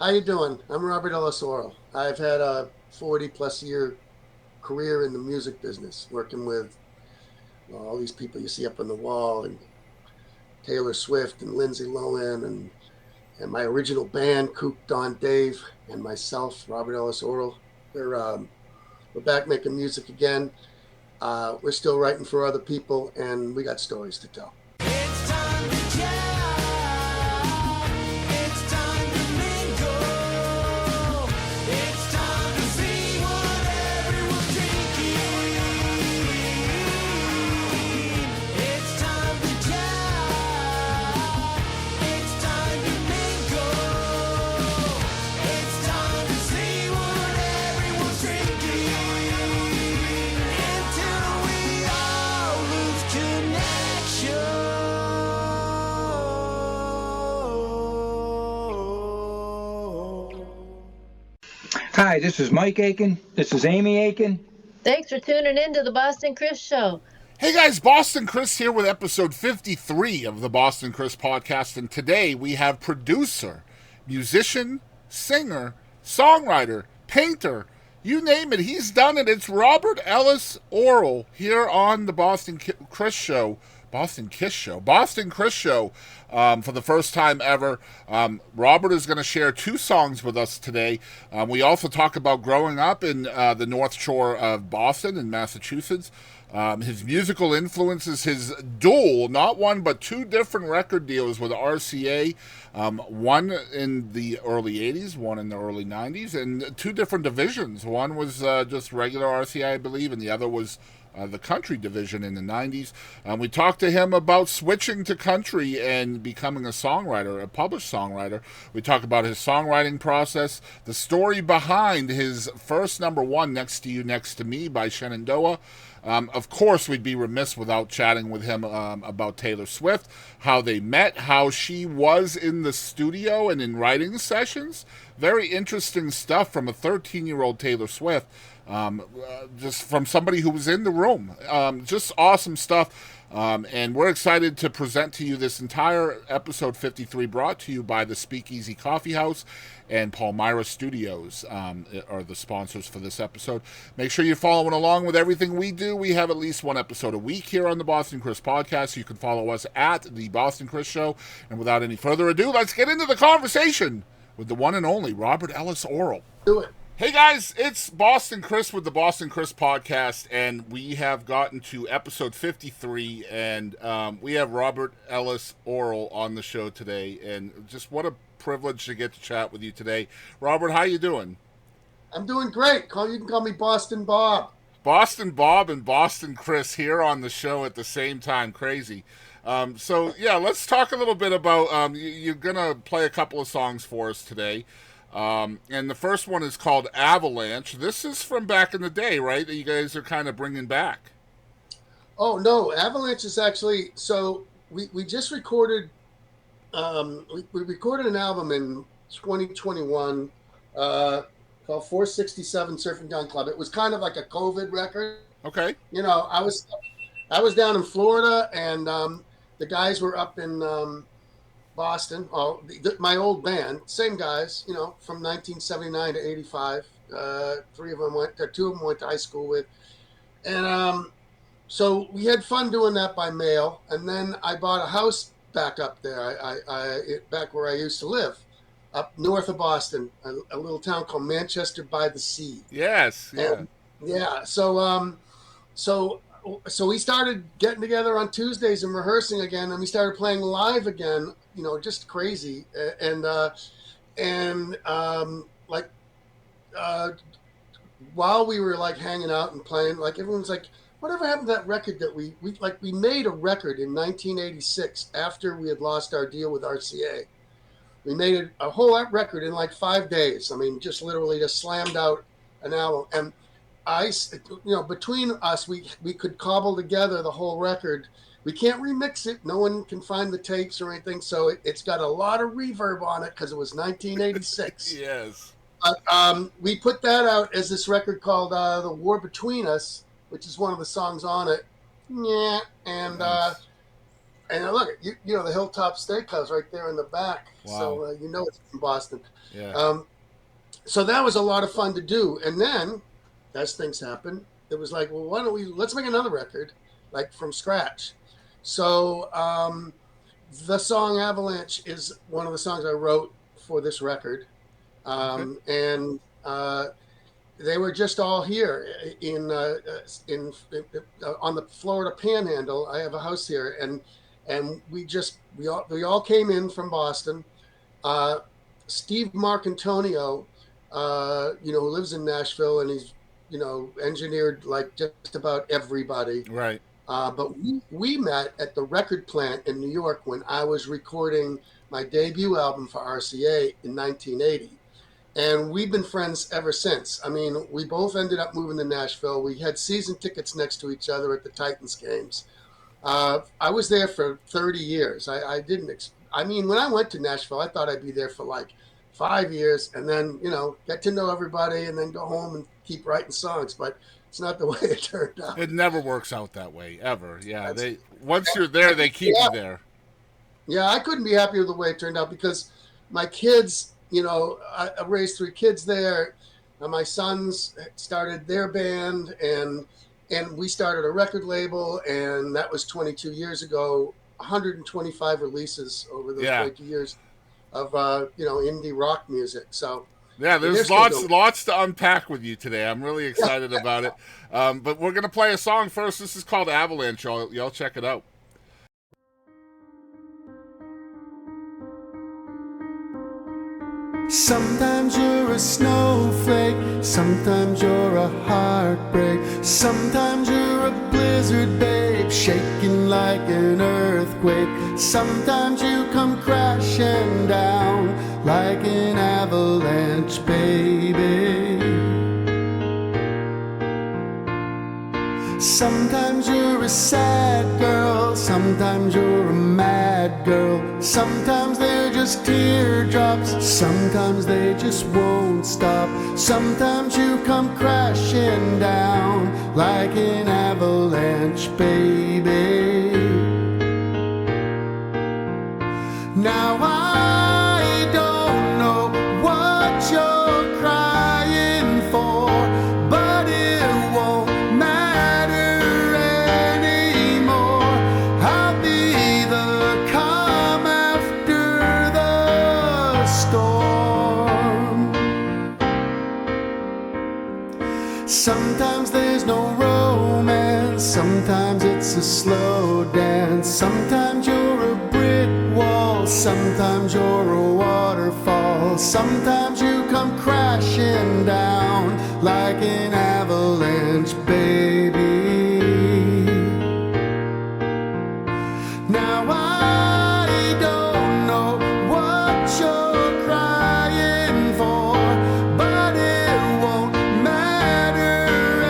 How you doing? I'm Robert Ellis Orrall. I've had a 40 plus year career in the music business, working with all these people you see up on the wall, and Taylor Swift and Lindsay Lohan, and my original band, Kook Don Dave, and myself, Robert Ellis Orrall. We're back making music again. We're still writing for other people, and we got stories to tell. It's time to jam. It's time to mingle. It's time to see what everyone's drinking. It's time to jam. It's time to mingle. It's time to see what everyone's drinking. Until we all lose connection. Hi, this is Mike Aiken. This is Amy Aiken. Thanks for tuning in to the Boston Chris Show. Hey guys, Boston Chris here with episode 53 of the Boston Chris podcast, and today we have producer, musician, singer, songwriter, painter, you name it, he's done it. It's Robert Ellis Orrall here on the Boston Chris Show. Boston Chris Show, for the first time ever. Robert is going to share two songs with us today. We also talk about growing up in the North Shore of Boston in Massachusetts. His musical influences, his dual, not one but two different record deals with RCA, one in the early 80s, one in the early 90s, and two different divisions. One was just regular RCA, I believe, and the other was the country division in the 90s. We talked to him about switching to country and becoming a songwriter, a published songwriter. We talk about his songwriting process, the story behind his first number one, Next to You, Next to Me by Shenandoah. Of course, we'd be remiss without chatting with him about Taylor Swift, how they met, how she was in the studio and in writing sessions. Very interesting stuff from a 13-year-old Taylor Swift. Just from somebody who was in the room. Just awesome stuff. And we're excited to present to you this entire episode 53, brought to you by the Speakeasy Coffee House and Palmyra Studios are the sponsors for this episode. Make sure you're following along with everything we do. We have at least one episode a week here on the Boston Chris podcast. You can follow us at the Boston Chris Show. And without any further ado, let's get into the conversation with the one and only Robert Ellis Orrall. Do it. Hey guys, it's Boston Chris with the Boston Chris podcast, and we have gotten to episode 53, and we have Robert Ellis Orrall on the show today, and just what a privilege to get to chat with you today. Robert, how you doing? I'm doing great. You can call me Boston Bob. Boston Bob and Boston Chris here on the show at the same time. Crazy. So yeah, let's talk a little bit about, you're going to play a couple of songs for us today. And the first one is called Avalanche. This is from back in the day, right? That you guys are kind of bringing back. Oh, no. Avalanche is actually, so we just recorded, we recorded an album in 2021 called 467 Surfing Down Club. It was kind of like a COVID record. Okay. You know, I was down in Florida, and the guys were up in Boston. Oh, my old band, same guys, you know, from 1979 to 85. Two of them went to high school with, and so we had fun doing that by mail. And then I bought a house back up there, back where I used to live, up north of Boston, a little town called Manchester by the Sea. Yes. Yeah. And, yeah. So we started getting together on Tuesdays and rehearsing again, and we started playing live again. You know, just crazy. While we were like hanging out and playing, like everyone's like, whatever happened to that record that we made a record in 1986 after we had lost our deal with RCA. We made a whole record in like 5 days. I mean, just literally just slammed out an album. And between us, we could cobble together the whole record. We can't remix it. No one can find the tapes or anything. So it's got a lot of reverb on it because it was 1986. Yes. We put that out as this record called The War Between Us, which is one of the songs on it. Yeah. And And look, you know the Hilltop Steakhouse right there in the back, Wow. so you know it's in Boston. Yeah. So that was a lot of fun to do. And then, as things happen, it was like, well, why don't let's make another record, like from scratch. So the song Avalanche is one of the songs I wrote for this record. And they were just all here in on the Florida Panhandle. I have a house here, and we all came in from Boston. Steve Marcantonio, who lives in Nashville, and he's engineered like just about everybody. Right. But we met at the record plant in New York when I was recording my debut album for RCA in 1980. And we've been friends ever since. I mean, we both ended up moving to Nashville. We had season tickets next to each other at the Titans games. I was there for 30 years. I didn't, I mean, when I went to Nashville, I thought I'd be there for like 5 years and then, get to know everybody and then go home and keep writing songs. But it's not the way it turned out. It never works out that way, ever. Yeah, once you're there, they keep you there. Yeah, I couldn't be happier with the way it turned out because my kids, I raised 3 kids there. My sons started their band, and we started a record label, and that was 22 years ago. 125 releases over those 22 years of indie rock music. So yeah, there's lots to unpack with you today. I'm really excited about it. But we're gonna play a song first. This is called Avalanche. Y'all check it out. Sometimes you're a snowflake, sometimes you're a heartbreak, sometimes you're a blizzard, babe, shaking like an earthquake. Sometimes you come crashing down like an avalanche, baby. Sometimes you're a sad girl, sometimes you're a mad girl, sometimes they're just teardrops, sometimes they just won't stop. Sometimes you come crashing down like an avalanche, baby. Now I don't know what you're crying for, but it won't matter anymore. I'll be the calm after the storm. Sometimes there's no romance, sometimes it's a slow dance, sometimes you're a brick wall, sometimes you're a waterfall, sometimes you come crashing down like an avalanche, baby. Now I don't know what you're crying for, but it won't matter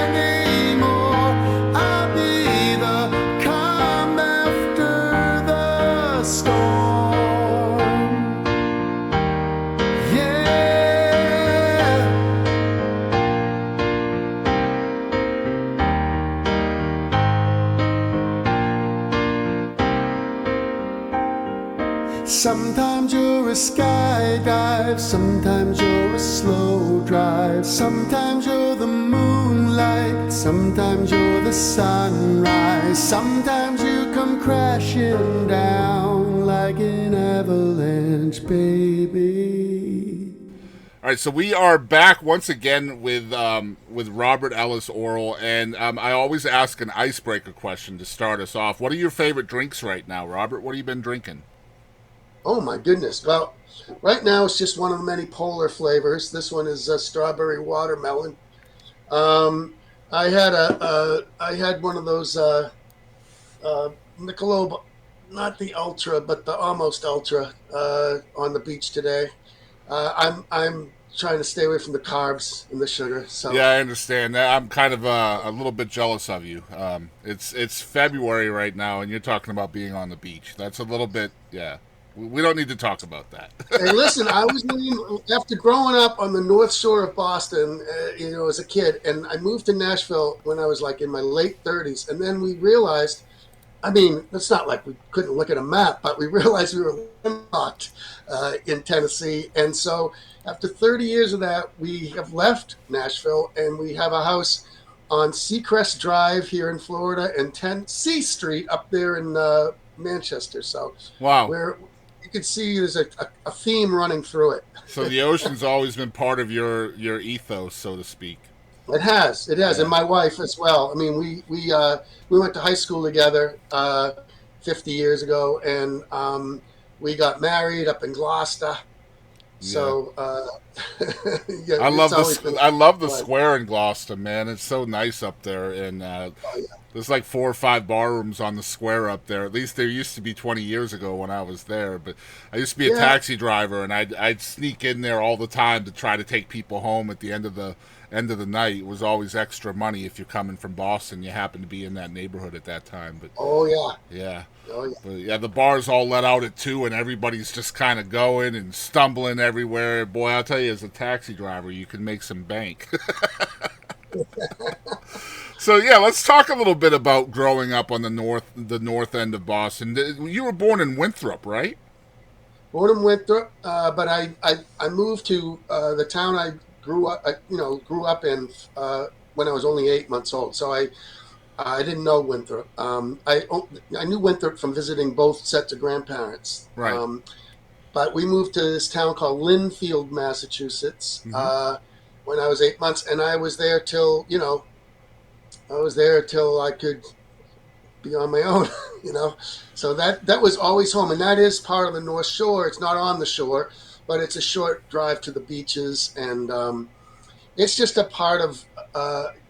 anymore. I'll be the calm after the storm. Yeah. Sometimes you're a skydive, sometimes you're a slow drive, sometimes you're the moonlight, sometimes you're the sunrise, sometimes you come crashing down like an avalanche, baby. All right, so we are back once again with Robert Ellis Orrall, and I always ask an icebreaker question to start us off. What are your favorite drinks right now, Robert? What have you been drinking? Oh my goodness. Well, right now it's just one of the many polar flavors. This one is strawberry watermelon. I had one of those Michelob, not the Ultra, but the almost Ultra on the beach today. I'm trying to stay away from the carbs and the sugar. So Yeah, I understand. I'm kind of a little bit jealous of you. It's February right now, and you're talking about being on the beach. That's a little bit, yeah. We don't need to talk about that. Hey, listen, I was after growing up on the North Shore of Boston, as a kid, and I moved to Nashville when I was like in my late 30s, and then we realized I mean, it's not like we couldn't look at a map, but we realized we were landlocked in Tennessee. And so after 30 years of that, we have left Nashville and we have a house on Seacrest Drive here in Florida and 10 C Street up there in Manchester. So Wow. where you can see there's a theme running through it. So the ocean's always been part of your ethos, so to speak. It has, Yeah. and my wife as well. I mean, we went to high school together 50 years ago, and we got married up in Gloucester. So yeah, I love always been I love the fun. square in Gloucester, man. It's so nice up there, and there's like 4 or 5 bar rooms on the square up there. At least there used to be 20 years ago when I was there. But I used to be a Yeah. taxi driver, and I'd sneak in there all the time to try to take people home at the end of the night. It was always extra money if you're coming from Boston. You happen to be in that neighborhood at that time. But Oh yeah, yeah. oh yeah. But yeah, the bars all let out at 2, and everybody's just kind of going and stumbling everywhere. Boy, I'll tell you, as a taxi driver, you can make some bank. So yeah, let's talk a little bit about growing up on the north end of Boston. You were born in Winthrop, right? Born in Winthrop, but I moved to the town I grew up in when I was only 8 months old. So I didn't know Winthrop. I knew Winthrop from visiting both sets of grandparents. Right. But we moved to this town called Linfield, Massachusetts, when I was 8 months, and I was there till I could be on my own, So that was always home, and that is part of the North Shore. It's not on the shore, but it's a short drive to the beaches, and it's just a part of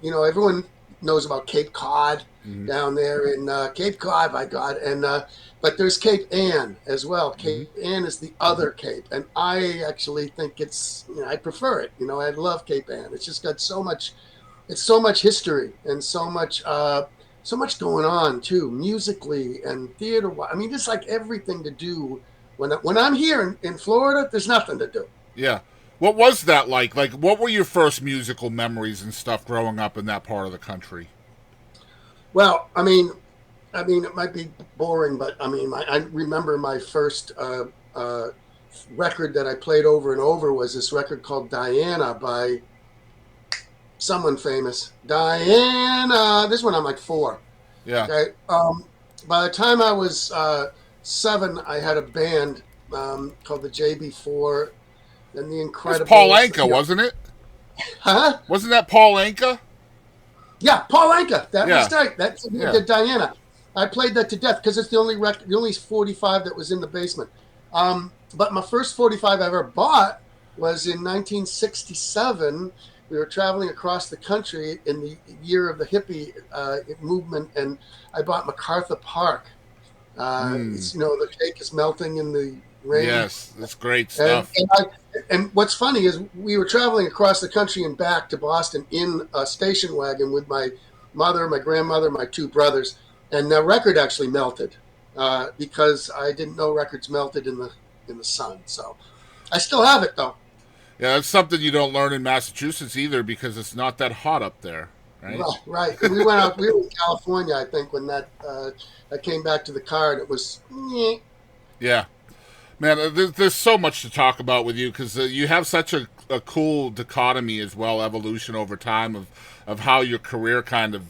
everyone knows about Cape Cod down there in Cape Cod, by God, and but there's Cape Ann as well. Cape Ann is the other Cape, and I actually think I prefer it. I love Cape Ann. It's just got so much history and so much going on too, musically and theater. I mean, just like everything to do. When I'm here in Florida, there's nothing to do. Yeah. What was that like? Like, what were your first musical memories and stuff growing up in that part of the country? Well, I mean, it might be boring, but I mean, I remember my first record that I played over and over was this record called Diana by someone famous. Diana. This one I'm like 4. Yeah. Okay. By the time I was 7, I had a band called the JB4. And the Incredibles. That's Paul Anka, wasn't it? Huh? Wasn't that Paul Anka? Yeah, Paul Anka. That Yeah. was right. That's the Diana. I played that to death because it's the only record, the only 45 that was in the basement. But my first 45 I ever bought was in 1967. We were traveling across the country in the year of the hippie movement, and I bought MacArthur Park. It's, the cake is melting in the rain. Yes, that's great stuff. And what's funny is we were traveling across the country and back to Boston in a station wagon with my mother, my grandmother, my 2 brothers, and the record actually melted because I didn't know records melted in the sun. So I still have it though. Yeah, that's something you don't learn in Massachusetts either because it's not that hot up there, right? Right. We went out. We were in California, I think, when that I came back to the car, and it was. Yeah. Man, there's so much to talk about with you because you have such a cool dichotomy as well, evolution over time of how your career kind of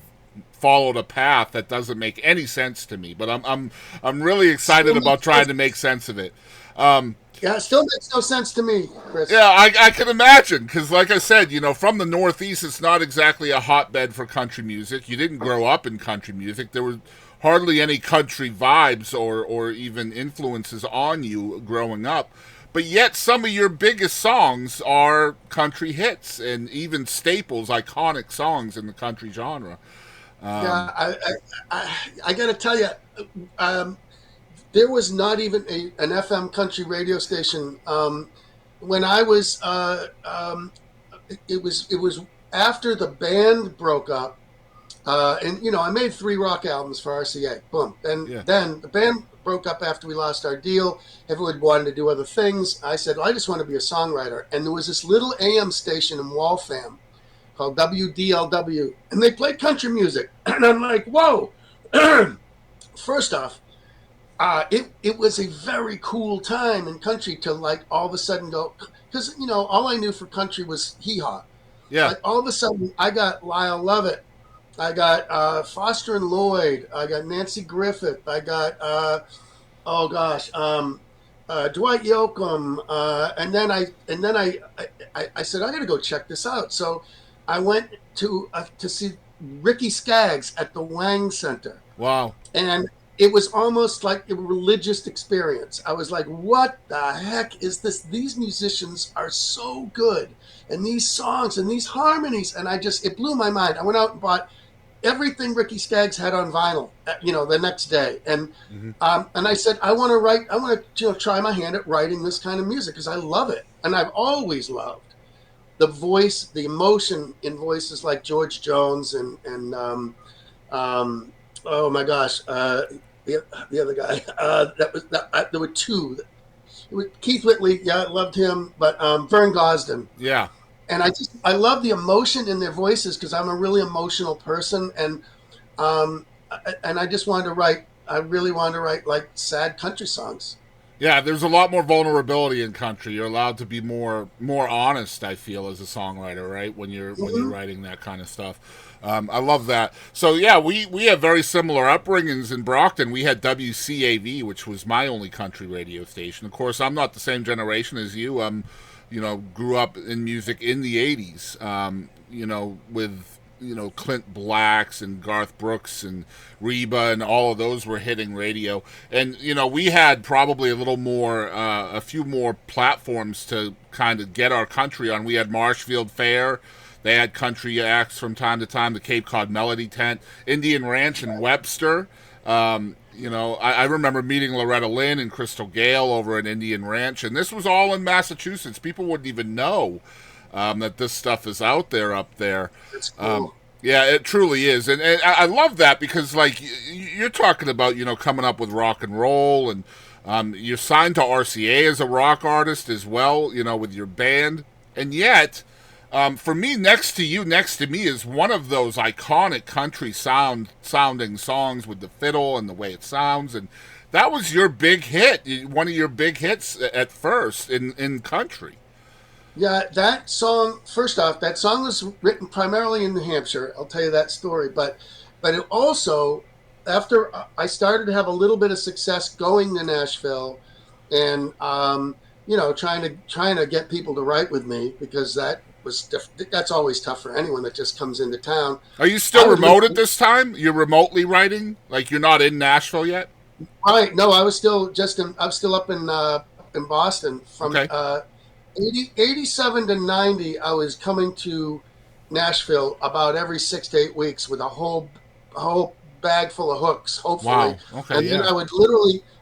followed a path that doesn't make any sense to me. But I'm really excited about trying to make sense of it. Yeah, it still makes no sense to me, Chris. Yeah, I can imagine because, like I said, from the Northeast, it's not exactly a hotbed for country music. You didn't grow up in country music. There was hardly any country vibes or even influences on you growing up. But yet some of your biggest songs are country hits and even staples, iconic songs in the country genre. Yeah, I got to tell you, there was not even an FM country radio station when I was. It was after the band broke up. And I made 3 rock albums for RCA. Boom. And then the band broke up after we lost our deal. Everyone wanted to do other things. I said, well, I just want to be a songwriter. And there was this little AM station in Waltham called WDLW, and they played country music. And I'm like, whoa. first off, it was a very cool time in country to like all of a sudden go, because all I knew for country was hee haw. Yeah. Like all of a sudden I got Lyle Lovett, I got Foster and Lloyd, I got Nancy Griffith, I got oh gosh, Dwight Yoakam, and then I said I got to go check this out. So I went to see Ricky Skaggs at the Wang Center, Wow. and it was almost like a religious experience. I was like, what the heck is this? These musicians are so good, and these songs and these harmonies, and it blew my mind. I went out and bought everything Ricky Skaggs had on vinyl, the next day. And and I said, I want to try my hand at writing this kind of music because I love it. And I've always loved the voice, the emotion in voices like George Jones and oh my gosh, the other guy. There were two. It was Keith Whitley, yeah, I loved him, but Vern Gosdin. Yeah. And I love the emotion in their voices because I'm a really emotional person, and I just wanted to write. I really wanted to write like sad country songs. Yeah, there's a lot more vulnerability in country. You're allowed to be more honest, I feel, as a songwriter, right? When you're writing that kind of stuff. I love that. So yeah, we have very similar upbringings in Brockton. We had WCAV, which was my only country radio station. Of course, I'm not the same generation as you. Grew up in music in the 80s, with, Clint Blacks and Garth Brooks and Reba and all of those were hitting radio. And, we had probably a few more platforms to kind of get our country on. We had Marshfield Fair. They had country acts from time to time, the Cape Cod Melody Tent, Indian Ranch in Webster. I remember meeting Loretta Lynn and Crystal Gale over at Indian Ranch, and this was all in Massachusetts. People wouldn't even know that this stuff is out there up there. It's cool. Yeah, it truly is, and I love that because, like, you're talking about, coming up with rock and roll, and you're signed to RCA as a rock artist as well, with your band, and yet. For me, Next to Me is one of those iconic country sounding songs with the fiddle and the way it sounds, and that was your big hit, one of your big hits at first in country. Yeah, that song. First off, that song was written primarily in New Hampshire. I'll tell you that story, but it also, after I started to have a little bit of success going to Nashville, and trying to get people to write with me because that's always tough for anyone that just comes into town. Are you still remote at this time? You're remotely writing? Like you're not in Nashville yet? Right. No, I was still up in Boston from 87 to 90. I was coming to Nashville about every 6 to 8 weeks with a whole bag full of hooks, hopefully. Wow. Okay. And then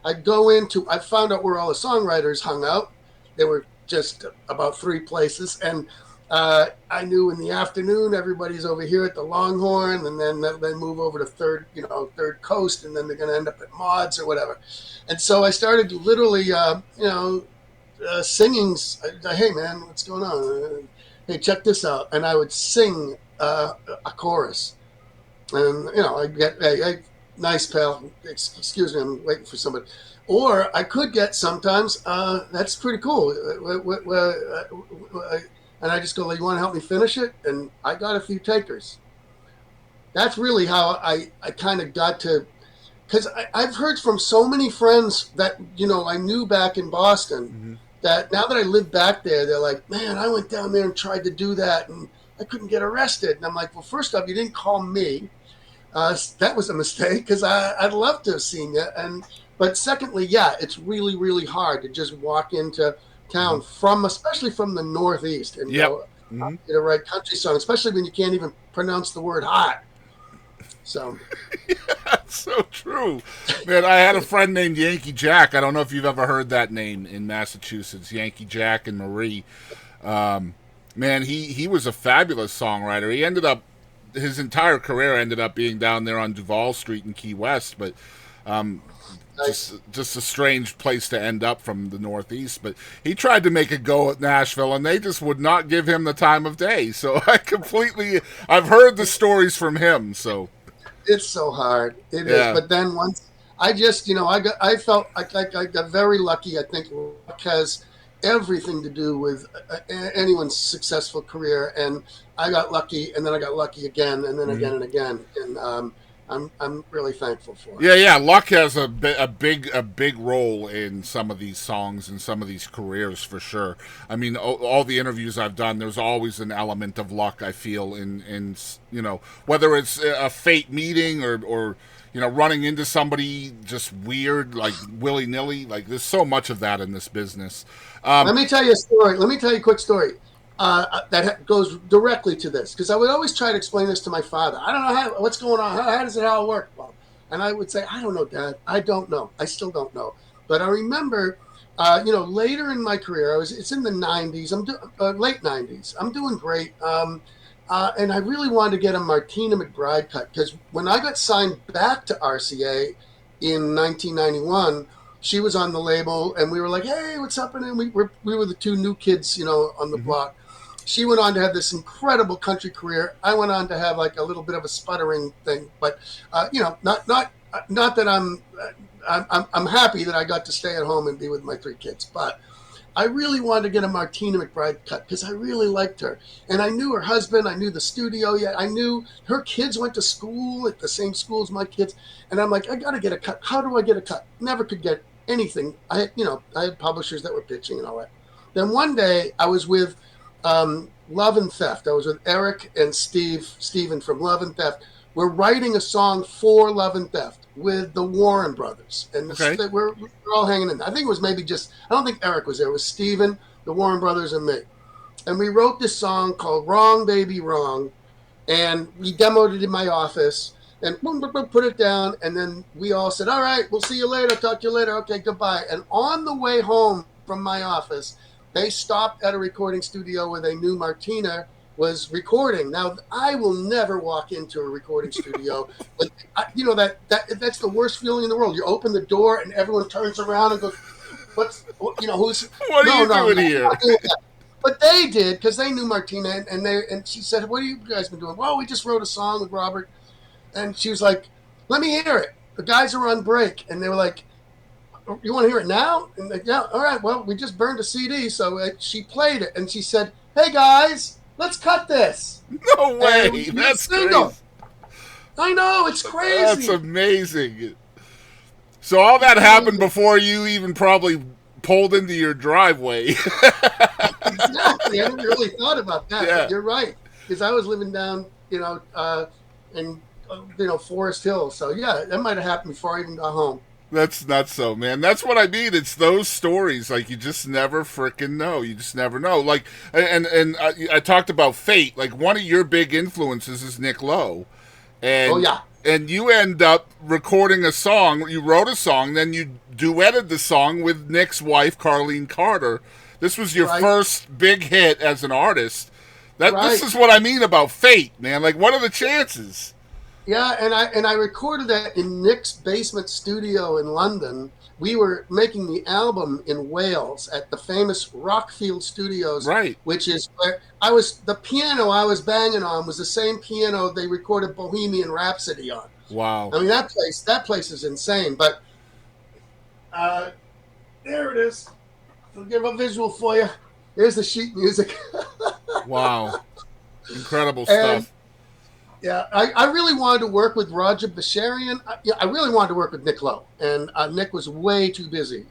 I'd go I found out where all the songwriters hung out. They were just about 3 places, and I knew in the afternoon everybody's over here at the Longhorn, and then they move over to Third Coast, and then they're going to end up at Maud's or whatever. And so I started literally, singing. Hey man, what's going on? Hey, check this out, and I would sing a chorus, and I get hey, nice pal. Excuse me, I'm waiting for somebody. Or I could get sometimes. That's pretty cool. And I just go, you want to help me finish it? And I got a few takers. That's really how I kind of got to, because I've heard from so many friends that, I knew back in Boston, that now that I live back there, they're like, man, I went down there and tried to do that, and I couldn't get arrested. And I'm like, well, first off, you didn't call me. That was a mistake, because I'd love to have seen you. But secondly, yeah, it's really, really hard to just walk into town especially from the Northeast and go get a right country song, especially when you can't even pronounce the word hot. So yeah, that's so true, man. I had a friend named Yankee Jack. I don't know if you've ever heard that name in Massachusetts. Yankee Jack and Marie. Man, he was a fabulous songwriter. He ended up his entire career ended up being down there on Duval Street in Key West, but just a strange place to end up from the Northeast. But he tried to make a go at Nashville, and they just would not give him the time of day. So I've heard the stories from him. So it's so hard. It is. But then I just, I felt I got very lucky. I think luck has everything to do with anyone's successful career, and I got lucky, and then I got lucky again, and then again and again, and I'm really thankful for it. Yeah. Luck has a big role in some of these songs and some of these careers for sure. I mean, all the interviews I've done, there's always an element of luck. I feel in whether it's a fate meeting or running into somebody just weird, like willy nilly. Like there's so much of that in this business. Let me tell you a story. Let me tell you a quick story that goes directly to this, because I would always try to explain this to my father. I don't know what's going on. How does it all work, Bob? And I would say, I don't know, Dad. I don't know. I still don't know. But I remember, later in my career, it's in the 90s. Late 90s. I'm doing great. And I really wanted to get a Martina McBride cut, because when I got signed back to RCA in 1991, she was on the label, and we were like, hey, what's happening? We were the two new kids, on the block. She went on to have this incredible country career. I went on to have like a little bit of a sputtering thing, but not that I'm happy that I got to stay at home and be with my three kids, but I really wanted to get a Martina McBride cut because I really liked her. And I knew her husband. I knew the studio. Yeah, I knew her kids went to school at the same school as my kids. And I'm like, I got to get a cut. How do I get a cut? Never could get anything. I had publishers that were pitching and all that. Then one day I was with Love and Theft. I was with Eric and Steven from Love and Theft. We're writing a song for Love and Theft with the Warren brothers. And we're all hanging in there. I think it was maybe I don't think Eric was there. It was Steven, the Warren brothers, and me. And we wrote this song called Wrong Baby Wrong. And we demoed it in my office and put it down. And then we all said, all right, we'll see you later. Talk to you later. Okay, goodbye. And on the way home from my office, they stopped at a recording studio where they knew Martina was recording. Now, I will never walk into a recording studio, but that's the worst feeling in the world. You open the door and everyone turns around and goes, "Who's? What are you doing here?" But they did, because they knew Martina, and she said, "What have you guys been doing?" "Well, we just wrote a song with Robert," and she was like, "Let me hear it." The guys are on break, and they were like, "You want to hear it now?" And like, "Yeah, all right. Well, we just burned a CD," so she played it, and she said, "Hey guys, let's cut this." No way! That's crazy. I know, it's crazy. That's amazing. So all that happened before you even probably pulled into your driveway. Exactly. I hadn't really thought about that. Yeah. But you're right, because I was living down, in Forest Hill. So yeah, that might have happened before I even got home. That's nuts, though, man. That's what I mean. It's those stories, like, you just never freaking know. You just never know. Like, and I talked about fate. Like, one of your big influences is Nick Lowe. And, oh, yeah. And you end up recording a song. You wrote a song, then you duetted the song with Nick's wife, Carlene Carter. This was your first big hit as an artist. This is what I mean about fate, man. Like, what are the chances? Yeah, and I recorded that in Nick's basement studio in London. We were making the album in Wales at the famous Rockfield Studios, which is where the piano I was banging on was the same piano they recorded Bohemian Rhapsody on. Wow. I mean, that place is insane. But there it is. I'll give a visual for you. Here's the sheet music. Wow. Incredible stuff. Yeah, I really wanted to work with Roger Basharian. I really wanted to work with Nick Lowe, and Nick was way too busy.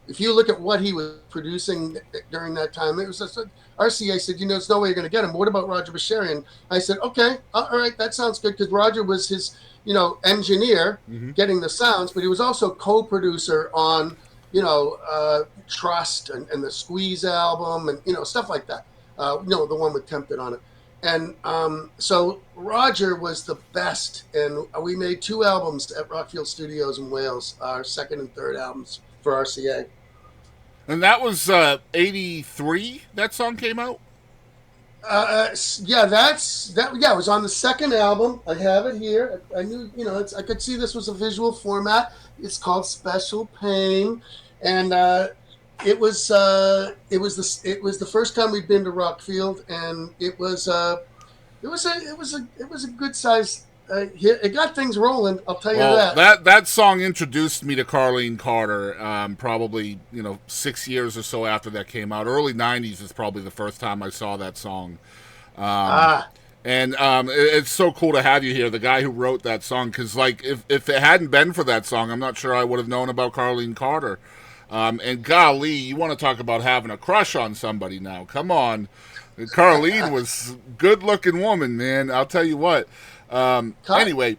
If you look at what he was producing during that time, it was just, RCA said, there's no way you're going to get him. What about Roger Basharian? I said, okay, all right, that sounds good, because Roger was his, engineer getting the sounds, but he was also co-producer on, Trust and the Squeeze album and, stuff like that. The one with Tempted on it. And so Roger was the best, and we made 2 albums at Rockfield Studios in Wales, our second and third albums for RCA. And that was 83. That song came out. Yeah, it was on the second album. I have it here. I knew, I could see this was a visual format. It's called Special Pain, and It was the first time we'd been to Rockfield, and it was a good sized it got things rolling. I'll tell you Well, that. that song introduced me to Carlene Carter. Probably 6 years or so after that came out. Early '90s is probably the first time I saw that song. Ah, And it's so cool to have you here, the guy who wrote that song. Because like, if it hadn't been for that song, I'm not sure I would have known about Carlene Carter. And golly, you want to talk about having a crush on somebody now? Come on, Carlene was a good-looking woman, man. I'll tell you what. Anyway,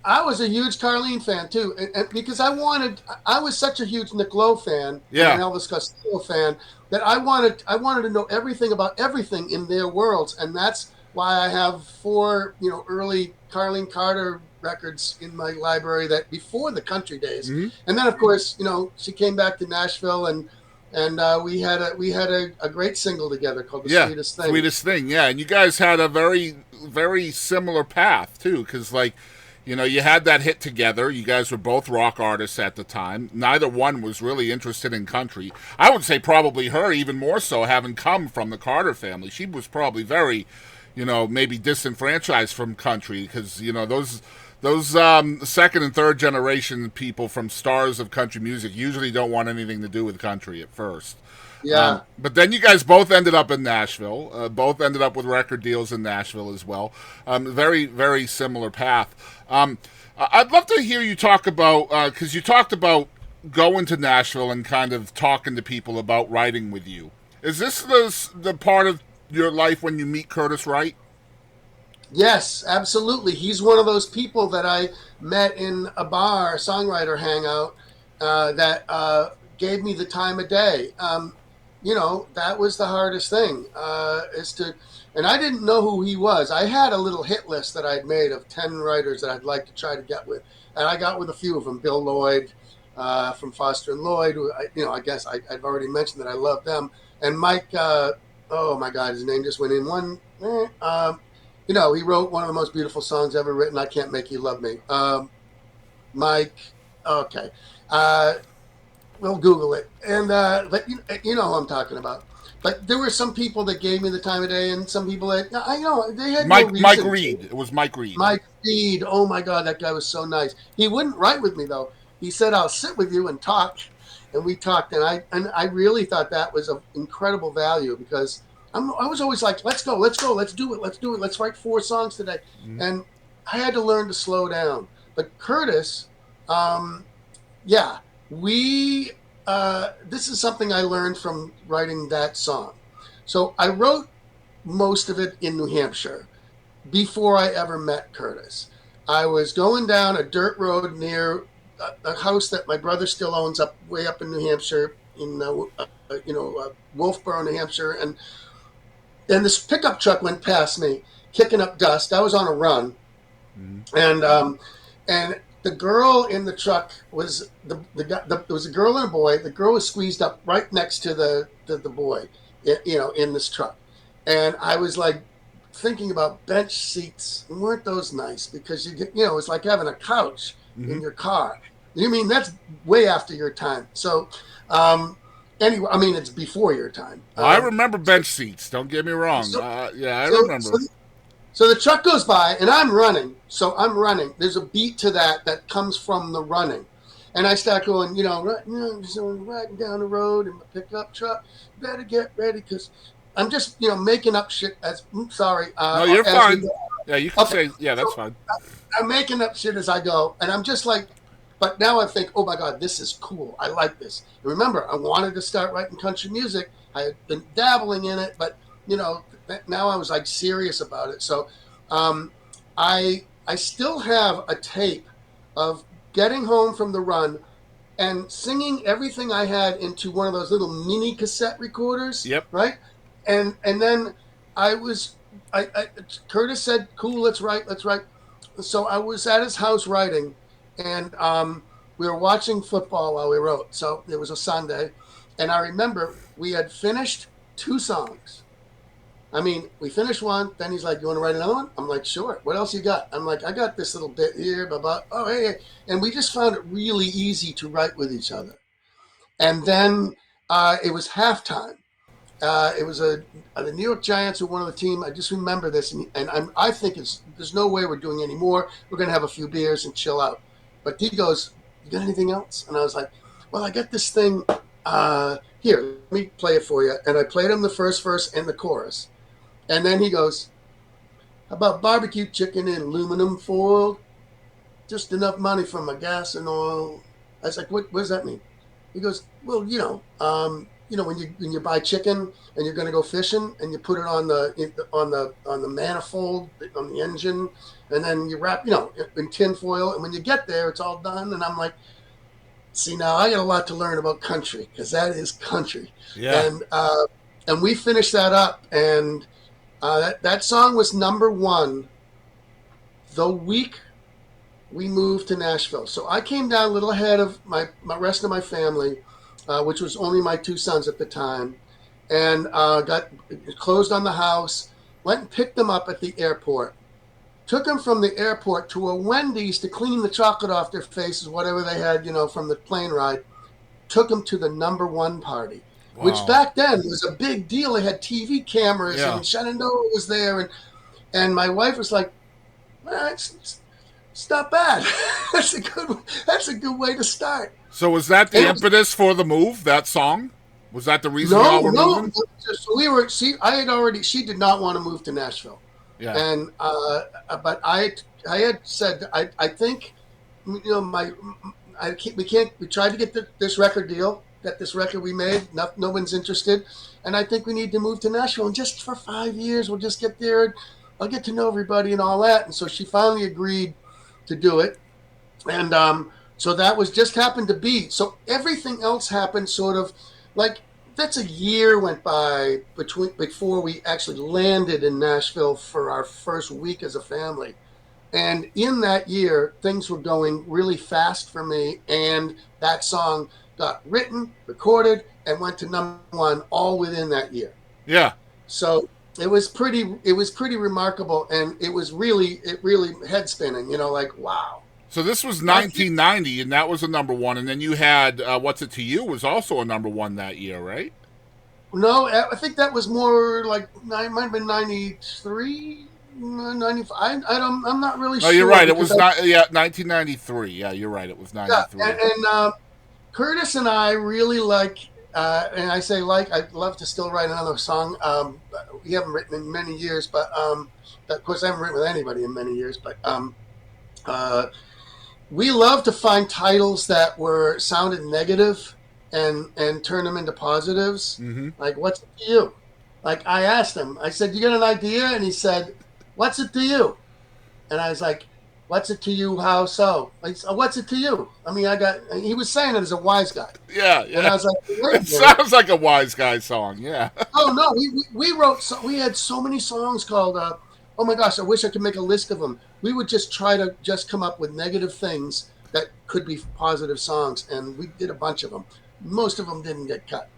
I was a huge Carlene fan too, and because I was such a huge Nick Lowe fan, Yeah. and an Elvis Costello fan, that I wanted to know everything about everything in their worlds, and that's why I have 4, early Carlene Carter records in my library that before the country days, and then of course, she came back to Nashville, and we had a great single together called "The Sweetest Thing." Sweetest Thing, yeah. And you guys had a very, very similar path too, because like, you had that hit together. You guys were both rock artists at the time. Neither one was really interested in country. I would say probably her even more so, having come from the Carter family. She was probably very, maybe disenfranchised from country, because those second and third generation people from stars of country music usually don't want anything to do with country at first. Yeah. But then you guys both ended up in Nashville. Both ended up with record deals in Nashville as well. Very, very similar path. I'd love to hear you talk about, because you talked about going to Nashville and kind of talking to people about writing with you. Is this the part of your life when you meet Curtis Wright? Yes, absolutely. He's one of those people that I met in a bar, a songwriter hangout, that gave me the time of day. That was the hardest thing, and I didn't know who he was. I had a little hit list that I'd made of 10 writers that I'd like to try to get with. And I got with a few of them. Bill Lloyd from Foster and Lloyd, who I guess I've already mentioned that I love them. And Mike, oh my God, his name just went in one. He wrote one of the most beautiful songs ever written, "I Can't Make You Love Me." Mike, okay. We'll Google it. And but you know who I'm talking about. But there were some people that gave me the time of day, and some people that they had no reason. Mike Reed. It was Mike Reed. Mike Reed. Oh my God, that guy was so nice. He wouldn't write with me though. He said, "I'll sit with you and talk," and we talked. And I really thought that was of incredible value, because I was always like, let's go, let's do it, let's write 4 songs today. And I had to learn to slow down. But Curtis, this is something I learned from writing that song. So I wrote most of it in New Hampshire before I ever met Curtis. I was going down a dirt road near a house that my brother still owns way up in New Hampshire, in Wolfboro, New Hampshire, and this pickup truck went past me, kicking up dust. I was on a run, and the girl in the truck was there was a girl and a boy. The girl was squeezed up right next to the boy, in this truck. And I was like thinking about bench seats. Weren't those nice? Because it's like having a couch in your car. You mean that's way after your time. So, anyway, I mean, it's before your time. I remember bench seats. Don't get me wrong. I remember. So the truck goes by, and I'm running. So I'm running. There's a beat to that comes from the running. And I start going, riding down the road in my pickup truck. Better get ready, because I'm just, making up shit sorry. No, you're fine. Yeah, you can say, yeah, that's fine. I'm making up shit as I go. And I'm just like, but now I think, oh my God, this is cool. I like this. And remember, I wanted to start writing country music. I had been dabbling in it, but, now I was like serious about it. So I still have a tape of getting home from the run and singing everything I had into one of those little mini cassette recorders. Yep. Right. And then Curtis said, cool, let's write. So I was at his house writing, and we were watching football while we wrote. So it was a Sunday. And I remember we had finished 2 songs. I mean, we finished one. Then he's like, "You want to write another one?" I'm like, "Sure. What else you got?" I'm like, "I got this little bit here, blah, blah." Oh, hey. And we just found it really easy to write with each other. And then it was halftime. It was the New York Giants were one of the team. I just remember this, and I think there's no way we're doing any more. We're going to have a few beers and chill out. But he goes, "You got anything else?" And I was like, "Well, I got this thing. Here, let me play it for you." And I played him the first verse and the chorus. And then he goes, "How about barbecue chicken in aluminum foil? Just enough money for my gas and oil." I was like, what does that mean? He goes, "Well, when you buy chicken and you're going to go fishing and you put it on the manifold on the engine, and then you wrap in tin foil, and when you get there it's all done." And I'm like, see, now I got a lot to learn about country, because that is country. Yeah. And we finished that up, and that song was number one the week we moved to Nashville. So I came down a little ahead of my rest of my family, which was only my two sons at the time, and got closed on the house, went and picked them up at the airport, took them from the airport to a Wendy's to clean the chocolate off their faces, whatever they had, from the plane ride, took them to the number one party, which back then was a big deal. They had TV cameras, and Shenandoah was there, and my wife was like, well, it's not bad. That's a good way to start. So was that the impetus for the move? That song? Was that the reason y'all were moving? No. She did not want to move to Nashville. Yeah. And but I had said I think we tried to get this record deal, get this record we made. No one's interested, and I think we need to move to Nashville, and just for 5 years we'll just get there, and I'll get to know everybody and all that. And so she finally agreed to do it, and so that was just happened to be. So everything else happened sort of like that's a year went by before we actually landed in Nashville for our first week as a family. And in that year, things were going really fast for me, and that song got written, recorded, and went to number one all within that year. Yeah. So it was pretty remarkable, and it really head spinning, like, wow. So this was 1990, and that was a number one, and then you had What's It to You was also a number one that year, right? No, I think that was more like, it might have been 93, 95. I'm not really sure. Oh, you're right. It was 1993. Yeah, you're right. It was 93. Yeah, and Curtis and I really like, and I say like, I'd love to still write another song. We haven't written in many years, but of course I haven't written with anybody in many years, but we love to find titles that sounded negative and turn them into positives. Mm-hmm. Like, what's it to you? Like, I asked him, I said, you got an idea? And he said, what's it to you? And I was like, what's it to you? How so? Like, what's it to you? I mean, he was saying it as a wise guy. Yeah. And I was like, it sounds like a wise guy song. Yeah. Oh, no. We had so many songs called, oh my gosh, I wish I could make a list of them. We would just try to come up with negative things that could be positive songs. And we did a bunch of them. Most of them didn't get cut.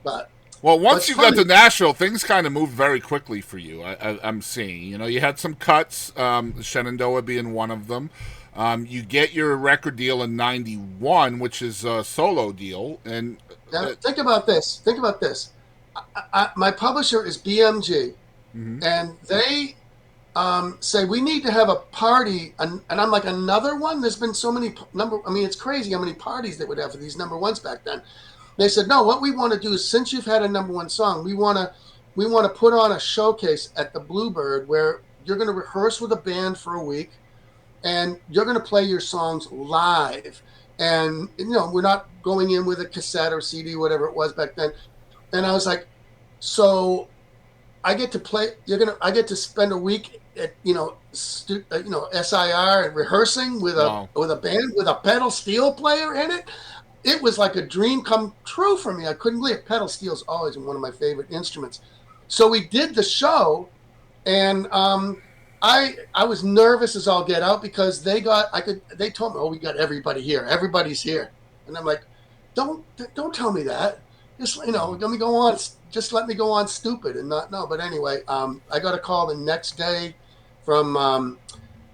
But well, once you got to Nashville, things kind of moved very quickly for you. I'm seeing, you had some cuts, Shenandoah being one of them. You get your record deal in '91, which is a solo deal. And now, think about this. My publisher is BMG, mm-hmm. and they say we need to have a party, and I'm like, another one? There's been so many it's crazy how many parties they would have for these number ones back then. They said, no, what we want to do is, since you've had a number one song, we want to put on a showcase at the Bluebird where you're going to rehearse with a band for a week, and you're going to play your songs live. And, we're not going in with a cassette or CD, whatever it was back then. And I was like, so I get to play, I get to spend a week at, SIR and rehearsing with a band with a pedal steel player in it. It was like a dream come true for me. I couldn't believe it. Pedal steel is always one of my favorite instruments. So we did the show, and I was nervous as all get out because they told me, oh, we got everybody here. Everybody's here. And I'm like, don't tell me that. Just, let me go on. Just let me go on stupid and not know. But anyway, I got a call the next day from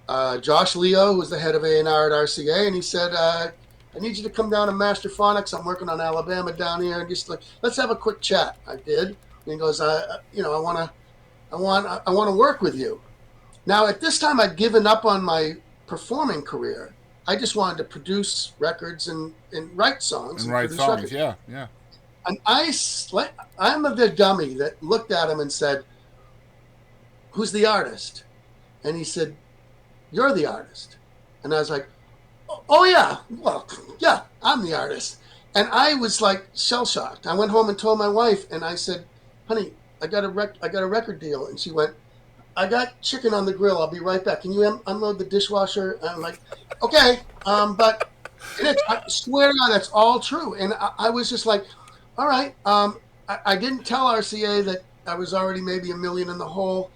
Josh Leo, who was the head of A&R at RCA, and he said, I need you to come down to Master Phonics. I'm working on Alabama down here, and just like, let's have a quick chat. I did. And he goes, I want to work with you. Now, at this time, I'd given up on my performing career. I just wanted to produce records and write songs And write produce songs, records. yeah. And I'm the dummy that looked at him and said, "Who's the artist?" And he said, "You're the artist." And I was like, "Oh yeah, well, yeah, I'm the artist." And I was like shell shocked. I went home and told my wife, and I said, "Honey, I got a record deal." And she went, "I got chicken on the grill. I'll be right back. Can you unload the dishwasher?" And I'm like, "Okay." But I swear to God, that's all true. And I was just like, "All right." I didn't tell RCA that I was already maybe $1 million in the hole.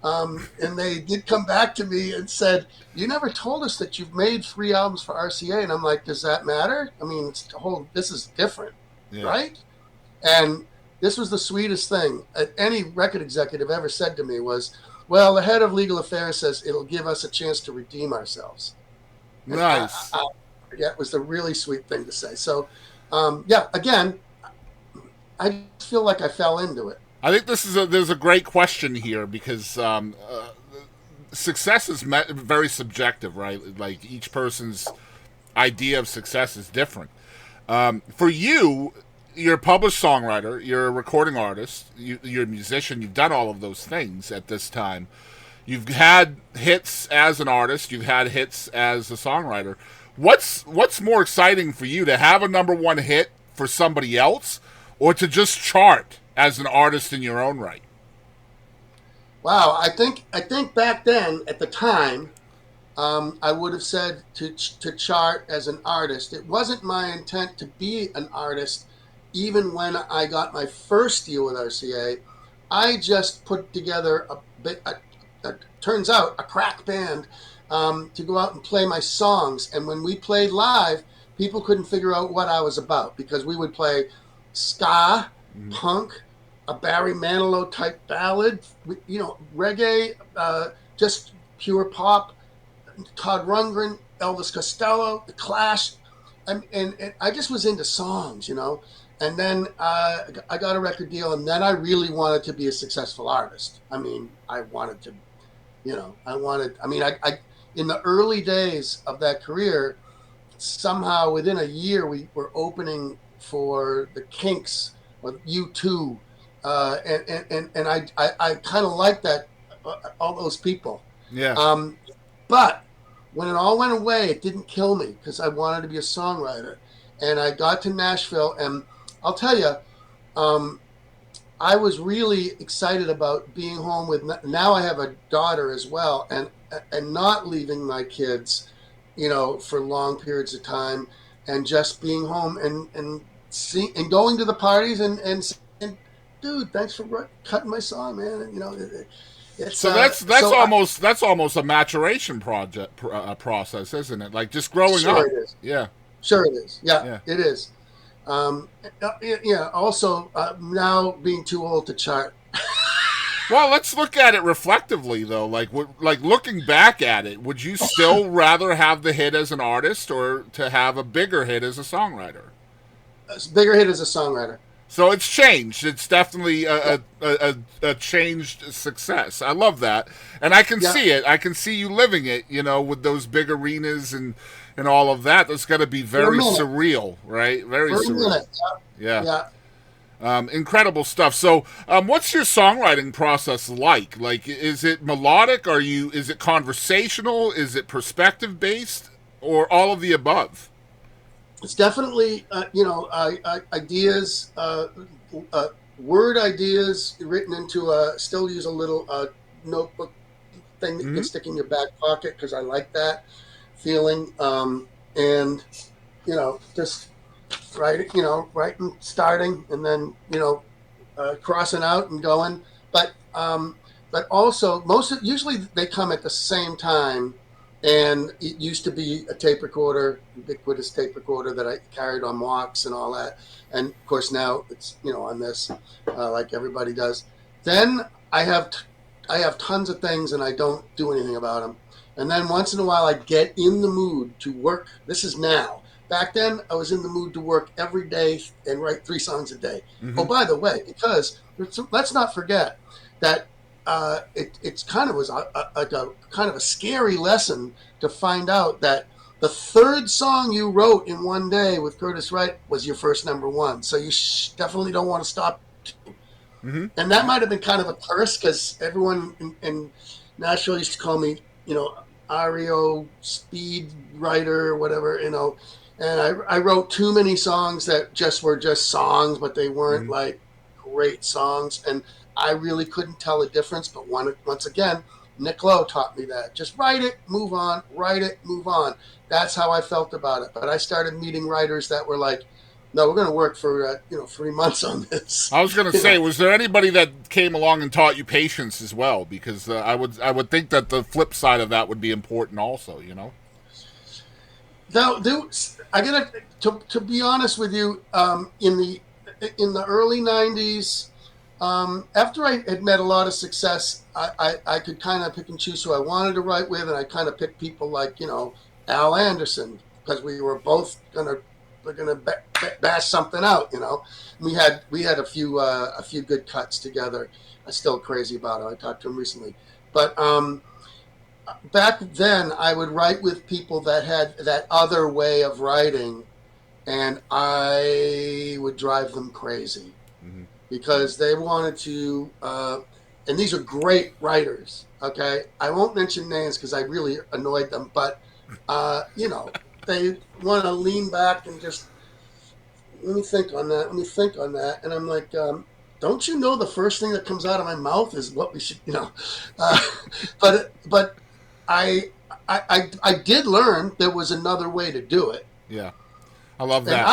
And they did come back to me and said, "You never told us that you've made 3 albums for RCA." And I'm like, "Does that matter? I mean, this is different, right?" And this was the sweetest thing any record executive ever said to me was, "Well, the head of legal affairs says it'll give us a chance to redeem ourselves." And Nice. it was a really sweet thing to say. So, again, I feel like I fell into it. I think there's a great question here because success is very subjective, right? Like each person's idea of success is different. For you, you're a published songwriter, you're a recording artist, you're a musician, you've done all of those things at this time. You've had hits as an artist, you've had hits as a songwriter. What's more exciting for you, to have a #1 hit for somebody else, or to just chart as an artist in your own right? Wow, I think back then at the time, I would have said to chart as an artist. It wasn't my intent to be an artist. Even when I got my first deal with RCA, I just put together turns out a crack band to go out and play my songs. And when we played live, people couldn't figure out what I was about because we would play ska, punk, a Barry Manilow type ballad, reggae, just pure pop, Todd Rundgren, Elvis Costello, The Clash. And I just was into songs, And then I got a record deal, and then I really wanted to be a successful artist. I mean, I wanted to, I in the early days of that career, somehow within a year, we were opening for the Kinks or U2. And I kind of liked that, all those people. Yeah. But when it all went away, it didn't kill me because I wanted to be a songwriter. And I got to Nashville, and I'll tell you, I was really excited about being home with. Now I have a daughter as well, and not leaving my kids, for long periods of time, and just being home and going to the parties and saying, "Dude, thanks for cutting my song, man." So that's almost a maturation process, isn't it? Like just growing up. It is. Yeah. Sure it is. Yeah. It is. Also, now being too old to chart. Well, let's look at it reflectively, though. Like looking back at it, would you still rather have the hit as an artist or to have a bigger hit as a songwriter? A bigger hit as a songwriter. So it's changed. It's definitely a changed success. I love that, and I can see it. I can see you living it. With those big arenas and all of that. That's got to be very surreal, right? Very surreal. Yeah. Incredible stuff. So, what's your songwriting process like? Like, is it melodic? Is it conversational? Is it perspective based, or all of the above? It's definitely, ideas, word ideas written into still use a little notebook thing that you can stick in your back pocket because I like that feeling. And, just writing, starting, and then, crossing out and going. But also usually they come at the same time. And it used to be a tape recorder, ubiquitous tape recorder that I carried on walks and all that. And of course now it's, on this, like everybody does. Then I have tons of things and I don't do anything about them. And then once in a while I get in the mood to work. This is now. back then I was in the mood to work every day and write 3 songs a day. Mm-hmm. Oh, by the way, because let's not forget that it's kind of was a kind of a scary lesson to find out that the 3rd song you wrote in one day with Curtis Wright was your first #1. So you definitely don't want to stop. Mm-hmm. And that might have been kind of a curse because everyone in Nashville used to call me, REO speed writer or whatever, And I wrote too many songs that were just songs, but they weren't like great songs. And I really couldn't tell a difference. But once again, Nick Lowe taught me that. Just write it, move on, write it, move on. That's how I felt about it. But I started meeting writers that were like, no, we're going to work for 3 months on this. I was going to say, was there anybody that came along and taught you patience as well? Because I would think that the flip side of that would be important also. Now, I gotta to be honest with you, in the early '90s, after I had met a lot of success, I could kind of pick and choose who I wanted to write with, and I kind of picked people like Al Anderson because we were both gonna bash something out. We had a few good cuts together. I'm still crazy about it. I talked to him recently, but back then I would write with people that had that other way of writing, and I would drive them crazy because they wanted to, and these are great writers. Okay. I won't mention names because I really annoyed them, but, they want to lean back and just, let me think on that. And I'm like, don't you know the first thing that comes out of my mouth is what we should, but I did learn there was another way to do it. Yeah, I love that. And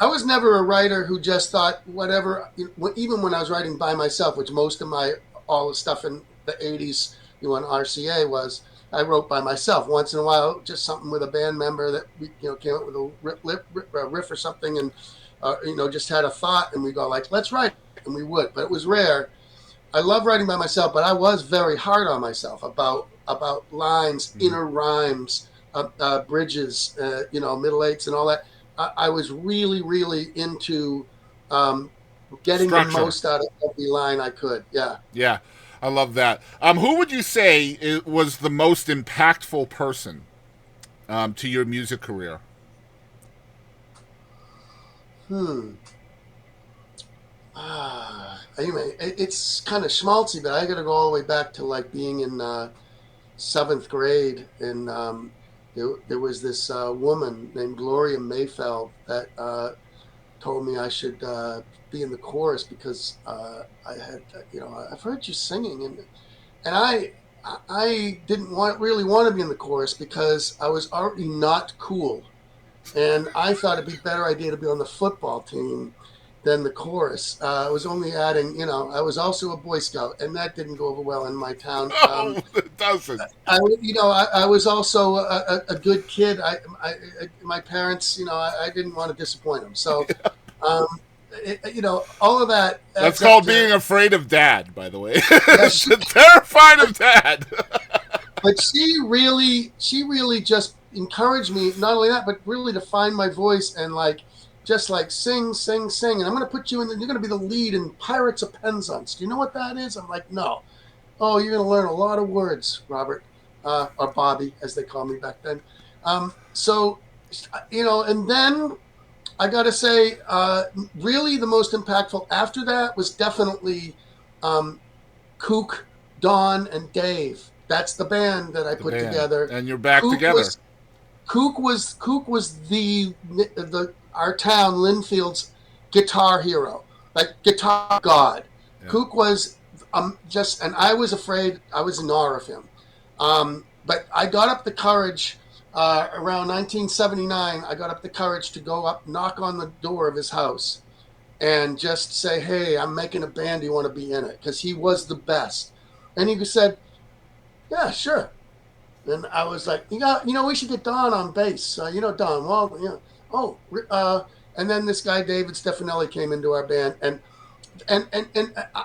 I was never a writer who just thought whatever. Even when I was writing by myself, which most of all the stuff in the '80s, on RCA was, I wrote by myself. Once in a while, just something with a band member that we came up with a riff or something, and just had a thought, and we go like, let's write, and we would. But it was rare. I love writing by myself, but I was very hard on myself about lines, inner rhymes, bridges, middle eights and all that. I was really, really into getting Structure. the most out of every line I could. Yeah. Yeah, I love that. Who would you say was the most impactful person to your music career? It's kind of schmaltzy, but I got to go all the way back to like being in 7th grade, and there was this woman named Gloria Mayfeld that told me I should be in the chorus because I had, I've heard you singing, and I didn't really want to be in the chorus because I was already not cool, and I thought it'd be a better idea to be on the football team than the chorus. I was only adding, I was also a Boy Scout, and that didn't go over well in my town. No, it doesn't. I was also a good kid. My parents, I didn't want to disappoint them. So, all of that. That's called being afraid of dad, by the way. Terrified of dad. But she really just encouraged me, not only that, but really to find my voice and just sing, sing, sing. And I'm going to put you in, you're going to be the lead in Pirates of Penzance. Do you know what that is? I'm like, no. Oh, you're going to learn a lot of words, Robert, or Bobby, as they call me back then. And then I got to say, really the most impactful after that was definitely Kook, Don, and Dave. That's the band that I put together. And you're back together. Kook was the our town, Linfield's guitar hero, guitar god. Yeah. Kook was and I was afraid, I was in awe of him. But I got up the courage around 1979. I got up the courage to go up, knock on the door of his house, and just say, "Hey, I'm making a band. Do you want to be in it?" Because he was the best. And he said, "Yeah, sure." And I was like, we should get Don on bass. Don. Well, and then this guy David Stefanelli came into our band, and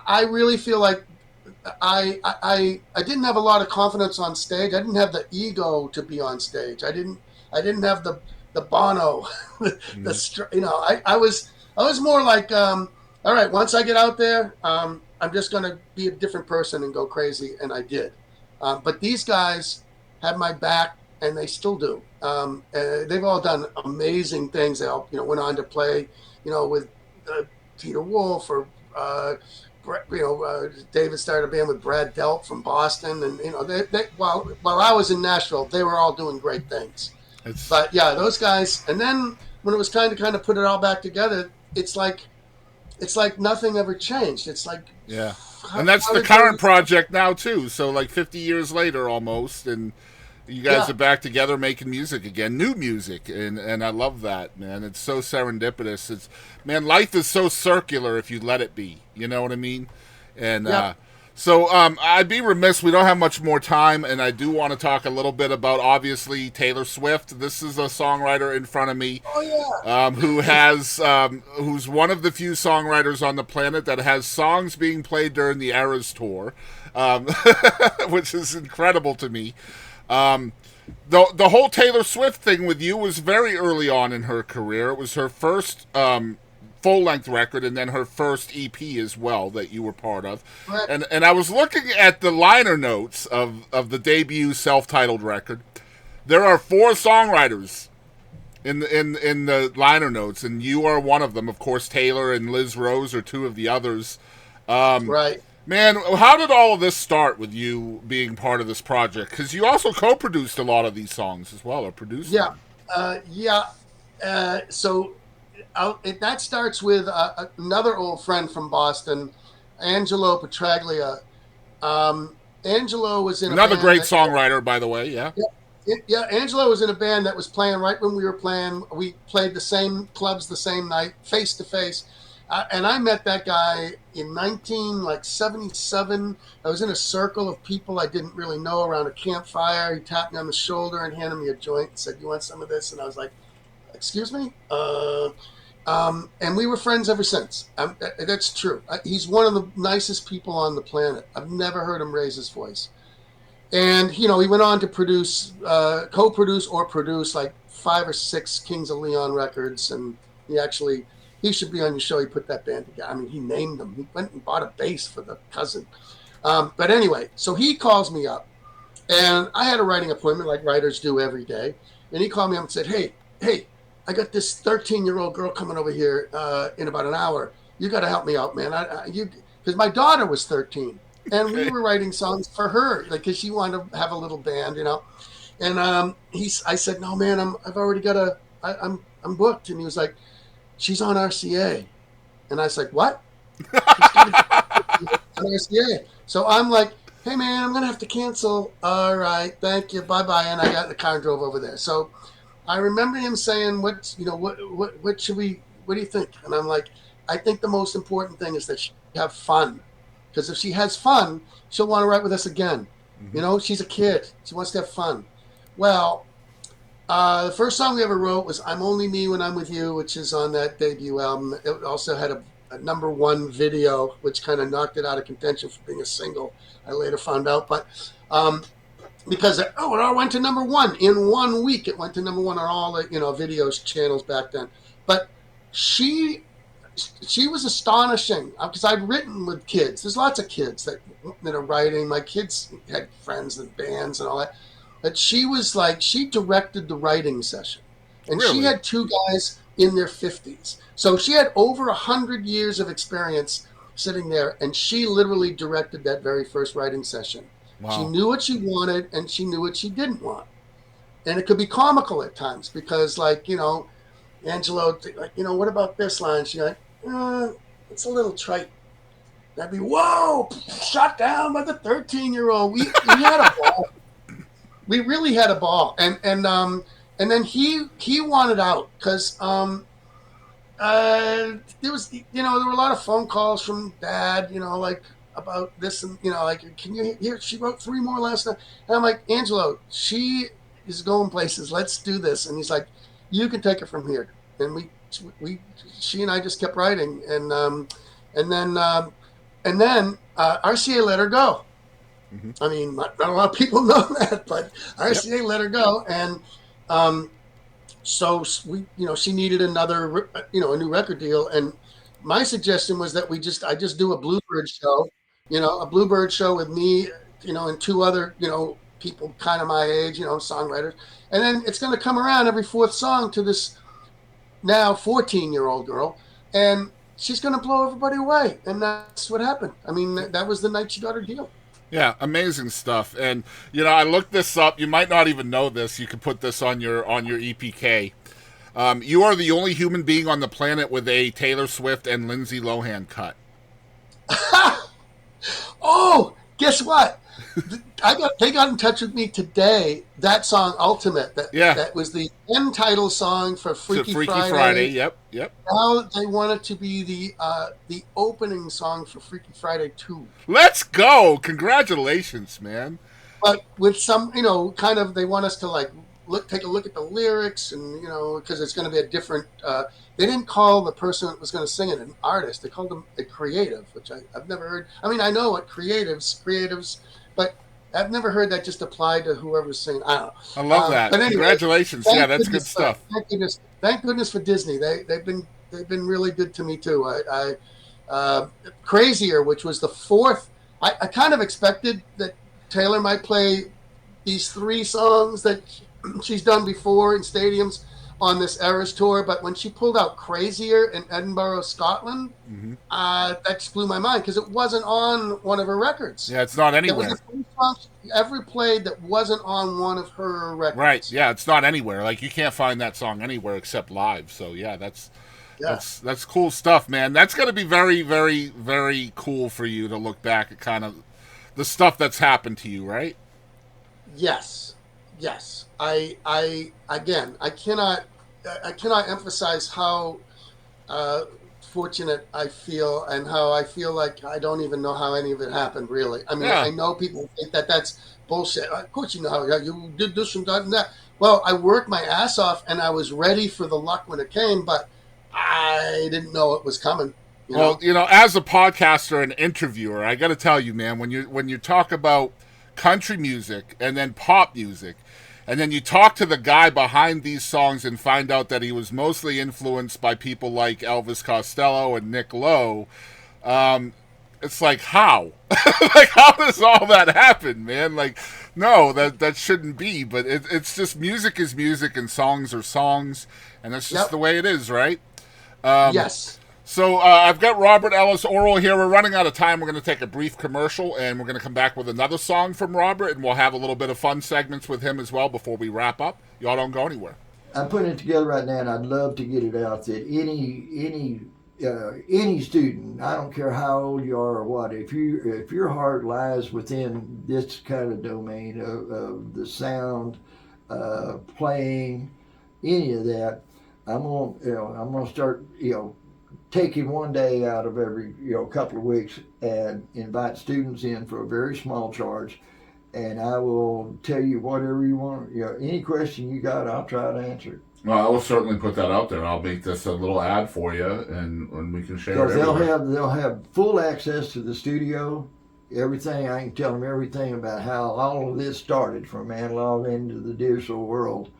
I really feel like I didn't have a lot of confidence on stage. I didn't have the ego to be on stage. I didn't have the the Bono, I was more like, all right, once I get out there, I'm just going to be a different person and go crazy. And I did. But these guys had my back, and they still do. They've all done amazing things. They all, went on to play, with Peter Wolf or, David started a band with Brad Delp from Boston. And, while I was in Nashville, they were all doing great things. But yeah, those guys. And then when it was time to kind of put it all back together, it's like nothing ever changed. It's like, yeah. And that's the current project now too. So like 50 years later almost, and you guys are back together making music again, new music, and I love that, man. It's so serendipitous. Life is so circular if you let it be. You know what I mean? And so I'd be remiss. We don't have much more time, and I do want to talk a little bit about, obviously, Taylor Swift. This is a songwriter in front of me who's one of the few songwriters on the planet that has songs being played during the Eras tour, which is incredible to me. The whole Taylor Swift thing with you was very early on in her career. It was her first full-length record, and then her first EP as well that you were part of. Right. And I was looking at the liner notes of the debut self-titled record. There are 4 songwriters in the liner notes, and you are one of them. Of course, Taylor and Liz Rose are 2 of the others. Right. Man, how did all of this start with you being part of this project? Because you also co-produced a lot of these songs as well, or produced them. So that starts with another old friend from Boston, Angelo Petraglia. Angelo was in another great songwriter, by the way. Yeah, Angelo was in a band that was playing right when we were playing. We played the same clubs the same night, face to face. And I met that guy in 1977. I was in a circle of people I didn't really know around a campfire. He tapped me on the shoulder and handed me a joint and said, "You want some of this?" And I was like, "Excuse me?" And we were friends ever since. That's true. He's one of the nicest people on the planet. I've never heard him raise his voice. And, he went on to produce, co-produce or produce like 5 or 6 Kings of Leon records. And he should be on your show. He put that band together. I mean, he named them. He went and bought a bass for the cousin. But anyway, so he calls me up. And I had a writing appointment like writers do every day. And he called me up and said, hey, I got this 13-year-old girl coming over here in about an hour. You got to help me out, man. Because my daughter was 13. And we were writing songs for her, because she wanted to have a little band, And I said, "No, man, I've already got I'm booked." And he was like, "She's on RCA." And I was like, "What?" On RCA. So I'm like, "Hey, man, I'm gonna have to cancel." "All right, thank you, bye bye." And I got in the car and drove over there. So I remember him saying, what should we? What do you think? And I'm like, I think the most important thing is that she have fun. Because if she has fun, she'll want to write with us again. Mm-hmm. She's a kid. She wants to have fun. Well, the first song we ever wrote was "I'm Only Me When I'm With You," which is on that debut album. It also had a #1 video, which kind of knocked it out of contention for being a single. I later found out. But because it all went to #1 in 1 week. It went to #1 on all the videos channels back then. But she was astonishing because I'd written with kids. There's lots of kids that are writing. My kids had friends and bands and all that. But she directed the writing session. And really? She had 2 guys in their 50s. So she had over 100 years of experience sitting there. And she literally directed that very first writing session. Wow. She knew what she wanted and she knew what she didn't want. And it could be comical at times because Angelo, what about this line? She's like, it's a little trite. That'd be, whoa, shot down by the 13-year-old. We had a ball. We really had a ball. And then he wanted out because there was, there were a lot of phone calls from Dad, about this and, can you hear, she wrote 3 more last night. And I'm like, Angelo, she is going places. Let's do this. And he's like, you can take it from here. And she and I just kept writing, and then RCA let her go. Mm-hmm. I mean, not a lot of people know that, but RCA let her go, and So she needed another, a new record deal, and my suggestion was that I just do a Bluebird show, a Bluebird show with me, and two other, people kind of my age, songwriters, and then it's going to come around every fourth song to this now 14-year-old girl, and she's going to blow everybody away, and that's what happened. I mean, that was the night she got her deal. Yeah, amazing stuff. And I looked this up. You might not even know this. You can put this on your EPK. You are the only human being on the planet with a Taylor Swift and Lindsay Lohan cut. Oh, guess what? They got in touch with me today. That song, Ultimate, that was the end title song for Freaky Friday. Yep. Now they want it to be the opening song for Freaky Friday 2. Let's go! Congratulations, man. But with some, kind of, they want us to take a look at the lyrics, and because it's going to be a different. They didn't call the person that was going to sing it an artist. They called them a creative, which I've never heard. I mean, I know what creatives, but I've never heard that just applied to whoever's singing. I don't know. I love that. But anyway, congratulations! Yeah, that's good stuff. Thank goodness for Disney. They've been really good to me too. Crazier, which was the fourth. I kind of expected that Taylor might play these 3 songs that she's done before in stadiums on this Eras tour, but when she pulled out Crazier in Edinburgh, Scotland, that just blew my mind because it wasn't on one of her records. Yeah, it's not anywhere. It was the first song she ever played that wasn't on one of her records. Right, yeah, it's not anywhere. Like, you can't find that song anywhere except live. So, yeah, that's cool stuff, man. That's going to be very, very, very cool for you to look back at kind of the stuff that's happened to you, right? Yes. I cannot emphasize how fortunate I feel, and how I feel like I don't even know how any of it happened, really. I mean, yeah. I know people think that that's bullshit. Of course you know how you did this and that and that. Well, I worked my ass off, and I was ready for the luck when it came, but I didn't know it was coming. Well, as a podcaster and interviewer, I got to tell you, man, when you talk about country music and then pop music, and then you talk to the guy behind these songs and find out that he was mostly influenced by people like Elvis Costello and Nick Lowe, it's like, how? Like, how does all that happen, man? Like, no, that shouldn't be, but it's just music is music and songs are songs, and that's just the way it is, right? Yes. So I've got Robert Ellis Orrall here. We're running out of time. We're going to take a brief commercial, and we're going to come back with another song from Robert, and we'll have a little bit of fun segments with him as well before we wrap up. Y'all don't go anywhere. I'm putting it together right now, and I'd love to get it out that any student, I don't care how old you are or what, if your heart lies within this kind of domain of the sound, playing, any of that, I'm gonna start taking one day out of every couple of weeks and invite students in for a very small charge, and I will tell you whatever you want. Any question you got, I'll try to answer it. Well, I will certainly put that out there. I'll make this a little ad for you, and we can share it. Because they'll have full access to the studio, everything. I can tell them everything about how all of this started from analog into the digital world,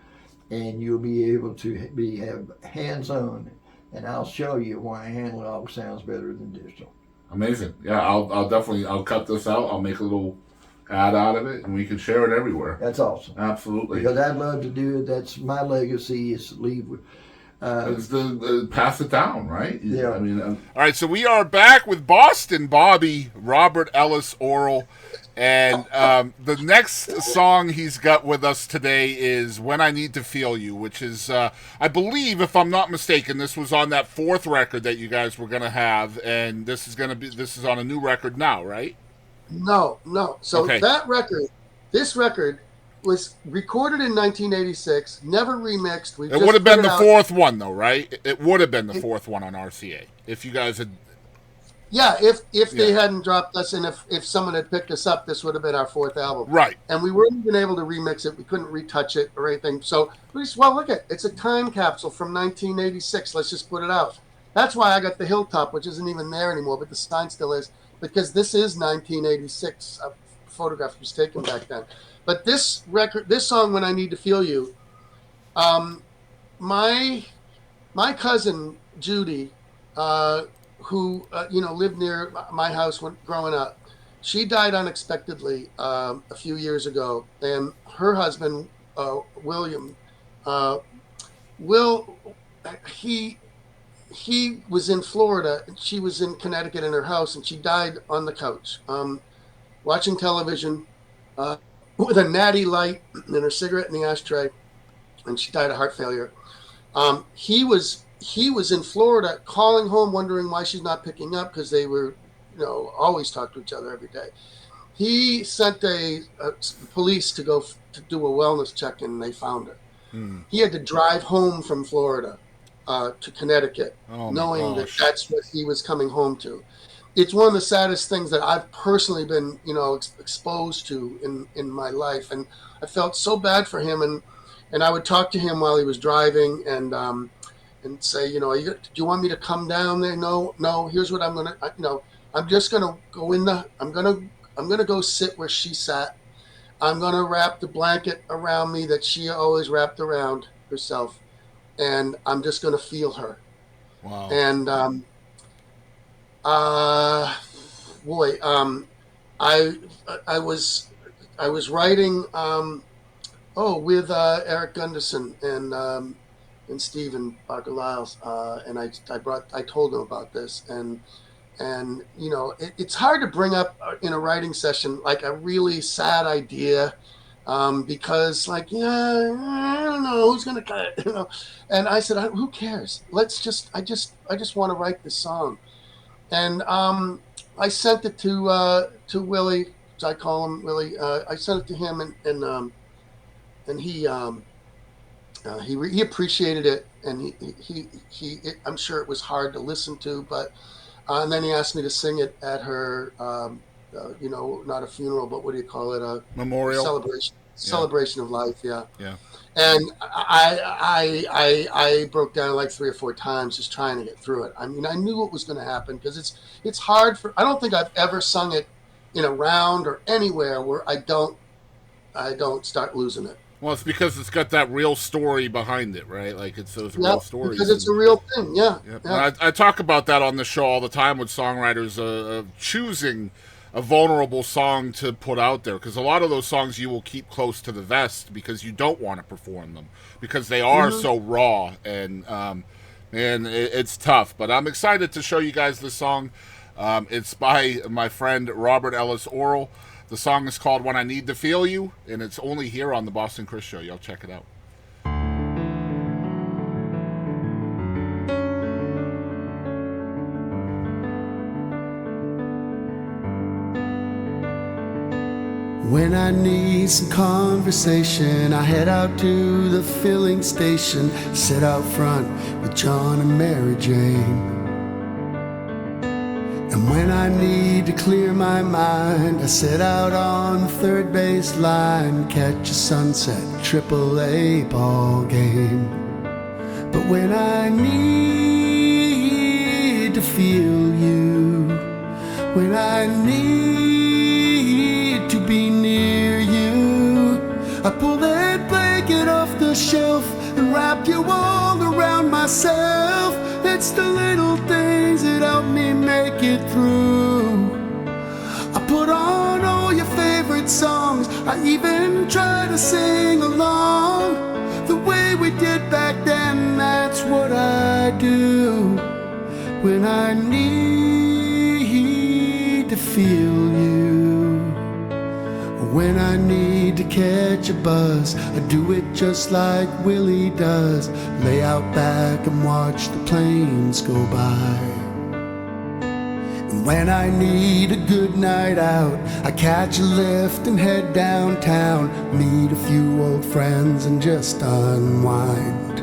and you'll be able to have hands-on. And I'll show you why analog sounds better than digital. Amazing. Yeah, I'll definitely cut this out. I'll make a little ad out of it, and we can share it everywhere. That's awesome. Absolutely. Because I'd love to do it. That's my legacy, is to leave with. It's the pass it down, right? Yeah. I mean, all right. So we are back with Boston Bobby, Robert Ellis Orrall. And the next song he's got with us today is When I Need to Feel You, which is, I believe, if I'm not mistaken, this was on that 4th record that you guys were going to have, and this is on a new record now, right? No. So this record was recorded in 1986, never remixed. It would have been the 4th one, though, right? It would have been the 4th one on RCA, if you guys had... Yeah, if they hadn't dropped us, and if someone had picked us up, this would have been our 4th album. Right. And we weren't even able to remix it. We couldn't retouch it or anything. So, look at it. It's a time capsule from 1986. Let's just put it out. That's why I got the Hilltop, which isn't even there anymore, but the sign still is, because this is 1986. A photograph was taken back then. But this song, When I Need to Feel You, my cousin Judy, who lived near my house when growing up, she died unexpectedly a few years ago, and her husband William, Will, he was in Florida and she was in Connecticut in her house, and she died on the couch, watching television, with a natty light and her cigarette in the ashtray, and she died of heart failure. He was in Florida calling home, wondering why she's not picking up, because they were, always talk to each other every day. He sent a police to go to do a wellness check, and they found her. He had to drive home from Florida to Connecticut, knowing that that's what he was coming home to. It's one of the saddest things that I've personally been, exposed to in my life, and I felt so bad for him. And I would talk to him while he was driving, and say, do you want me to come down there? No. Here's what I'm gonna, I'm just gonna go I'm gonna go sit where she sat. I'm gonna wrap the blanket around me that she always wrapped around herself, and I'm just gonna feel her. Wow. And I was writing with Eric Gunderson and Stephen Barker Lyles, and I told them about this, and it's hard to bring up in a writing session like a really sad idea, because I don't know who's gonna cut it, and I said, who cares? I just want to write this song, and I sent it to Willie. I call him Willie. I sent it to him, and he appreciated it, and I'm sure it was hard to listen to, but and then he asked me to sing it at her, not a funeral, but what do you call it? A memorial celebration of life. Yeah. Yeah. And I broke down like 3 or 4 times just trying to get through it. I mean, I knew what was going to happen, because it's hard I don't think I've ever sung it in a round or anywhere where I don't start losing it. Well, it's because it's got that real story behind it, right? Like, it's those real stories. Because it's a real thing, yeah. I talk about that on the show all the time with songwriters, choosing a vulnerable song to put out there, because a lot of those songs you will keep close to the vest because you don't want to perform them, because they are so raw, and it's tough. But I'm excited to show you guys this song. It's by my friend Robert Ellis Orrall. The song is called When I Need to Feel You, and it's only here on the Boston Chris Show. Y'all check it out. When I need some conversation, I head out to the filling station, sit out front with John and Mary Jane. And when I need to clear my mind, I sit out on the third base line, catch a sunset AAA ball game. But when I need to feel you, when I need to be near you, I pull that blanket off the shelf and wrap you all around myself. It's the little things that help me make it through. I put on all your favorite songs, I even try to sing along the way we did back then. That's what I do when I need to feel you. When I need to catch a buzz, I do it just like Willie does. Lay out back and watch the planes go by. And when I need a good night out, I catch a lift and head downtown, meet a few old friends and just unwind.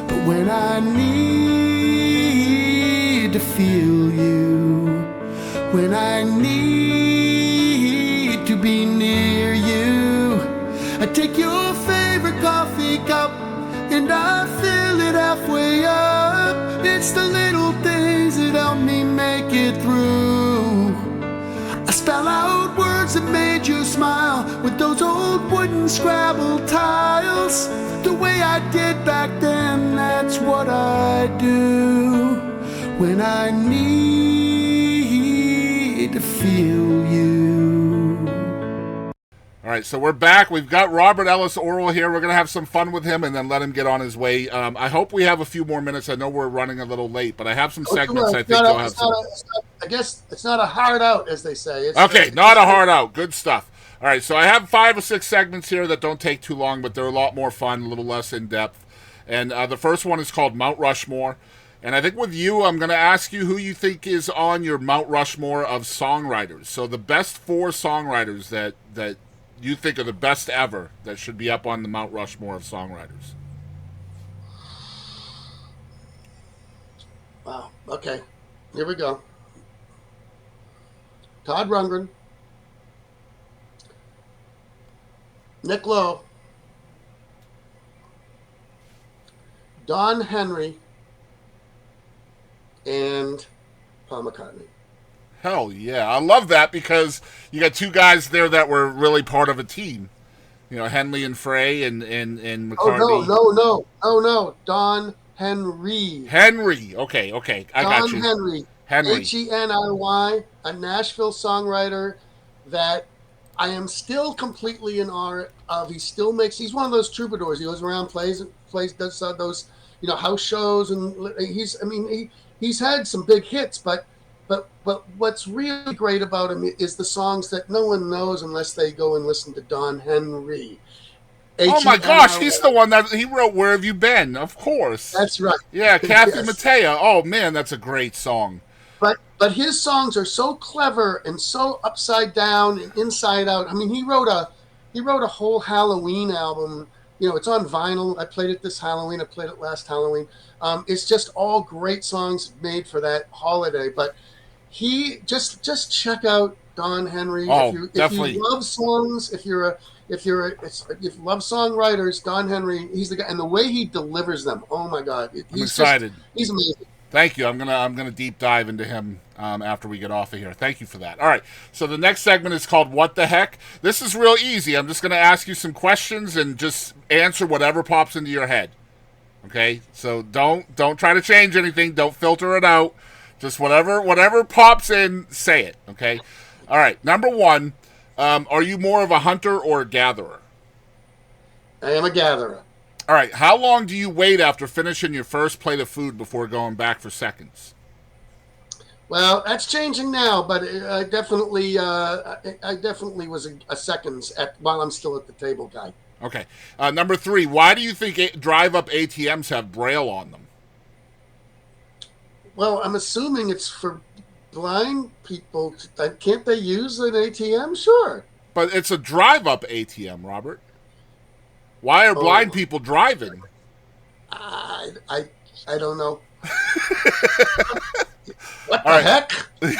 But when I need to feel you, when I need to be near you, I take your favorite coffee cup and I fill it halfway up. It's the little things that help me make it through. I spell out words that made you smile with those old wooden Scrabble tiles. The way way I did back then, that's what I do when I need to feel you. All right, so we're back. We've got Robert Ellis Orrall here. We're going to have some fun with him and then let him get on his way. I hope we have a few more minutes. I know we're running a little late, but I have some segments I think you'll have some. I guess it's not a hard out, as they say. Okay, not a hard out. Good stuff. All right, so I have 5 or 6 segments here that don't take too long, but they're a lot more fun, a little less in-depth. And the first one is called Mount Rushmore. And I think with you, I'm going to ask you who you think is on your Mount Rushmore of songwriters. So the best 4 songwriters that you think are the best ever that should be up on the Mount Rushmore of songwriters. Wow. Okay. Here we go. Todd Rundgren, Nick Lowe, Don Henry, and Paul McCartney. Hell yeah. I love that because you got 2 guys there that were really part of a team. You know, Henley and Frey and McCartney. Oh, no. Don Henry. Henry. Okay. I got you. Henry. Henry, a Nashville songwriter that I am still completely in awe of. He's one of those troubadours. He goes around, plays, does those, house shows, and he's had some big hits, but what's really great about him is the songs that no one knows unless they go and listen to Don Henry. Oh my gosh, he's the one that he wrote "Where Have You Been?" Of course. That's right. Yeah, Kathy Mattea. Oh man, that's a great song. But his songs are so clever and so upside down and inside out. I mean, he wrote a whole Halloween album. It's on vinyl. I played it this Halloween. I played it last Halloween. It's just all great songs made for that holiday. But he just check out Don Henry. Oh, if you love songs, if you love songwriters, Don Henry, he's the guy, and the way he delivers them. Oh my God, I'm excited. He's amazing. Thank you. I'm gonna deep dive into him after we get off of here. Thank you for that. All right. So the next segment is called "What the Heck." This is real easy. I'm just gonna ask you some questions and just answer whatever pops into your head. Okay. So don't try to change anything. Don't filter it out. Just whatever pops in, say it. Okay. All right. Number 1, are you more of a hunter or a gatherer? I am a gatherer. All right. How long do you wait after finishing your first plate of food before going back for seconds? Well, that's changing now, but I definitely was a seconds while I'm still at the table guy. Okay. Number 3, why do you think drive-up ATMs have Braille on them? Well, I'm assuming it's for blind people. Can't they use an ATM? Sure. But it's a drive-up ATM, Robert. Why are blind people driving? I don't know. What the heck?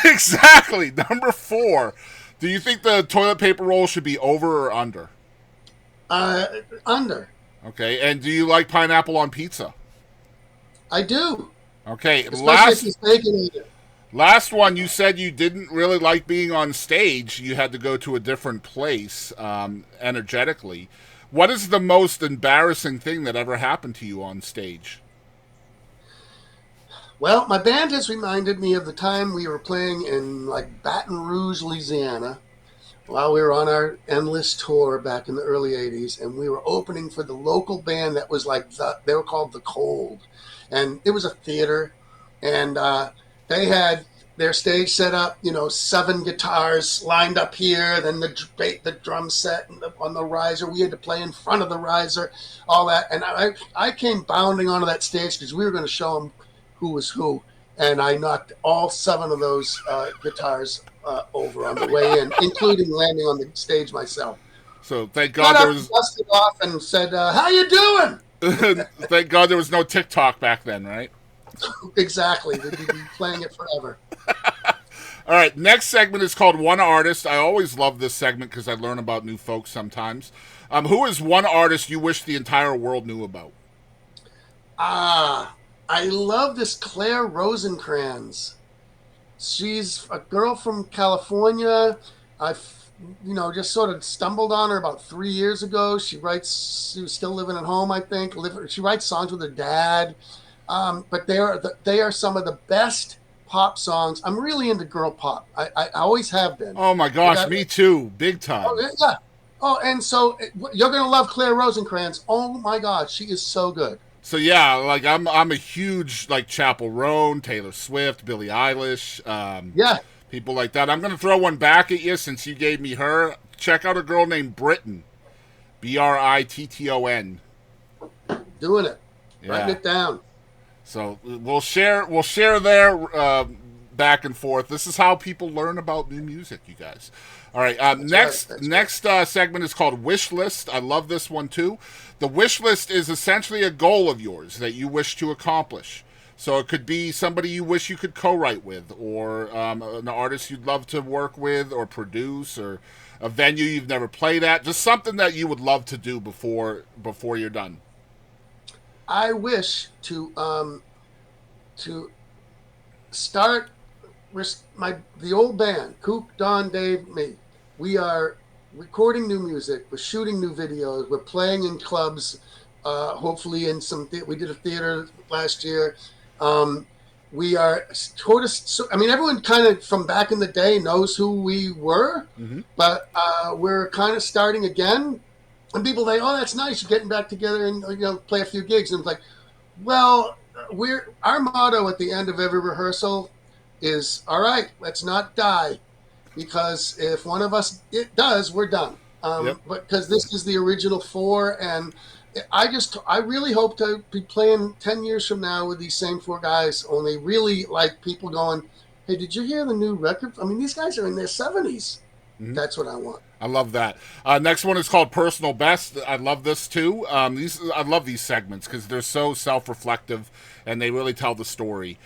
Exactly. Number 4. Do you think the toilet paper roll should be over or under? Under. Okay. And do you like pineapple on pizza? I do. Okay. Last one, you said you didn't really like being on stage. You had to go to a different place energetically. What is the most embarrassing thing that ever happened to you on stage? Well, my band has reminded me of the time we were playing in Baton Rouge, Louisiana, while we were on our endless tour back in the early 80s, and we were opening for the local band that was they were called The Cold. And it was a theater, and they had their stage set up, 7 guitars lined up here, then the drum set on the riser. We had to play in front of the riser, all that. And I came bounding onto that stage because we were going to show them who was who. And I knocked all 7 of those guitars over on the way in, including landing on the stage myself. So thank God there was... Dusted off and said, how you doing? Thank God there was no TikTok back then, right? Exactly. They'd be playing it forever. All right. Next segment is called One Artist. I always love this segment because I learn about new folks sometimes. Who is one artist you wish the entire world knew about? I love this Claire Rosencrantz. She's a girl from California. just sort of stumbled on her about 3 years ago. She was still living at home, I think. She writes songs with her dad. But they are some of the best pop songs. I'm really into girl pop. I always have been. Oh my gosh, me too, big time. Oh, yeah. Oh, and so you're gonna love Claire Rosencrantz. Oh my God, she is so good. So yeah, like I'm a huge like Chappell Roan, Taylor Swift, Billie Eilish, Yeah, people like that. I'm gonna throw one back at you since you gave me her. Check out a girl named Britton, Britton. doing it, Yeah. writing it down. So we'll share there back and forth. This is how people learn about new music, you guys. All right. Next segment is called Wishlist. I love this one too. The Wishlist is essentially a goal of yours that you wish to accomplish. So it could be somebody you wish you could co-write with, or an artist you'd love to work with or produce, or a venue you've never played at. Just something that you would love to do before you're done. I wish to start the old band, Kook, Don, Dave, me. We are recording new music. We're shooting new videos. We're playing in clubs. Hopefully, in some we did a theater last year. We are sort of. I mean, everyone kind of from back in the day knows who we were, but we're kind of starting again. And people say, "Oh, that's nice. You're getting back together and play a few gigs." And it's like, well, our motto at the end of every rehearsal is, "All right, let's not die." Because if one of us does, we're done. Yep. But because this is the original four, and I really hope to be playing 10 years from now with these same four guys. Only really like people going, "Hey, did you hear the new record?" I mean, these guys are in their 70s. That's what I want. I love that. Next one is called Personal Best. I love this too. I love these segments because they're so self-reflective and they really tell the story.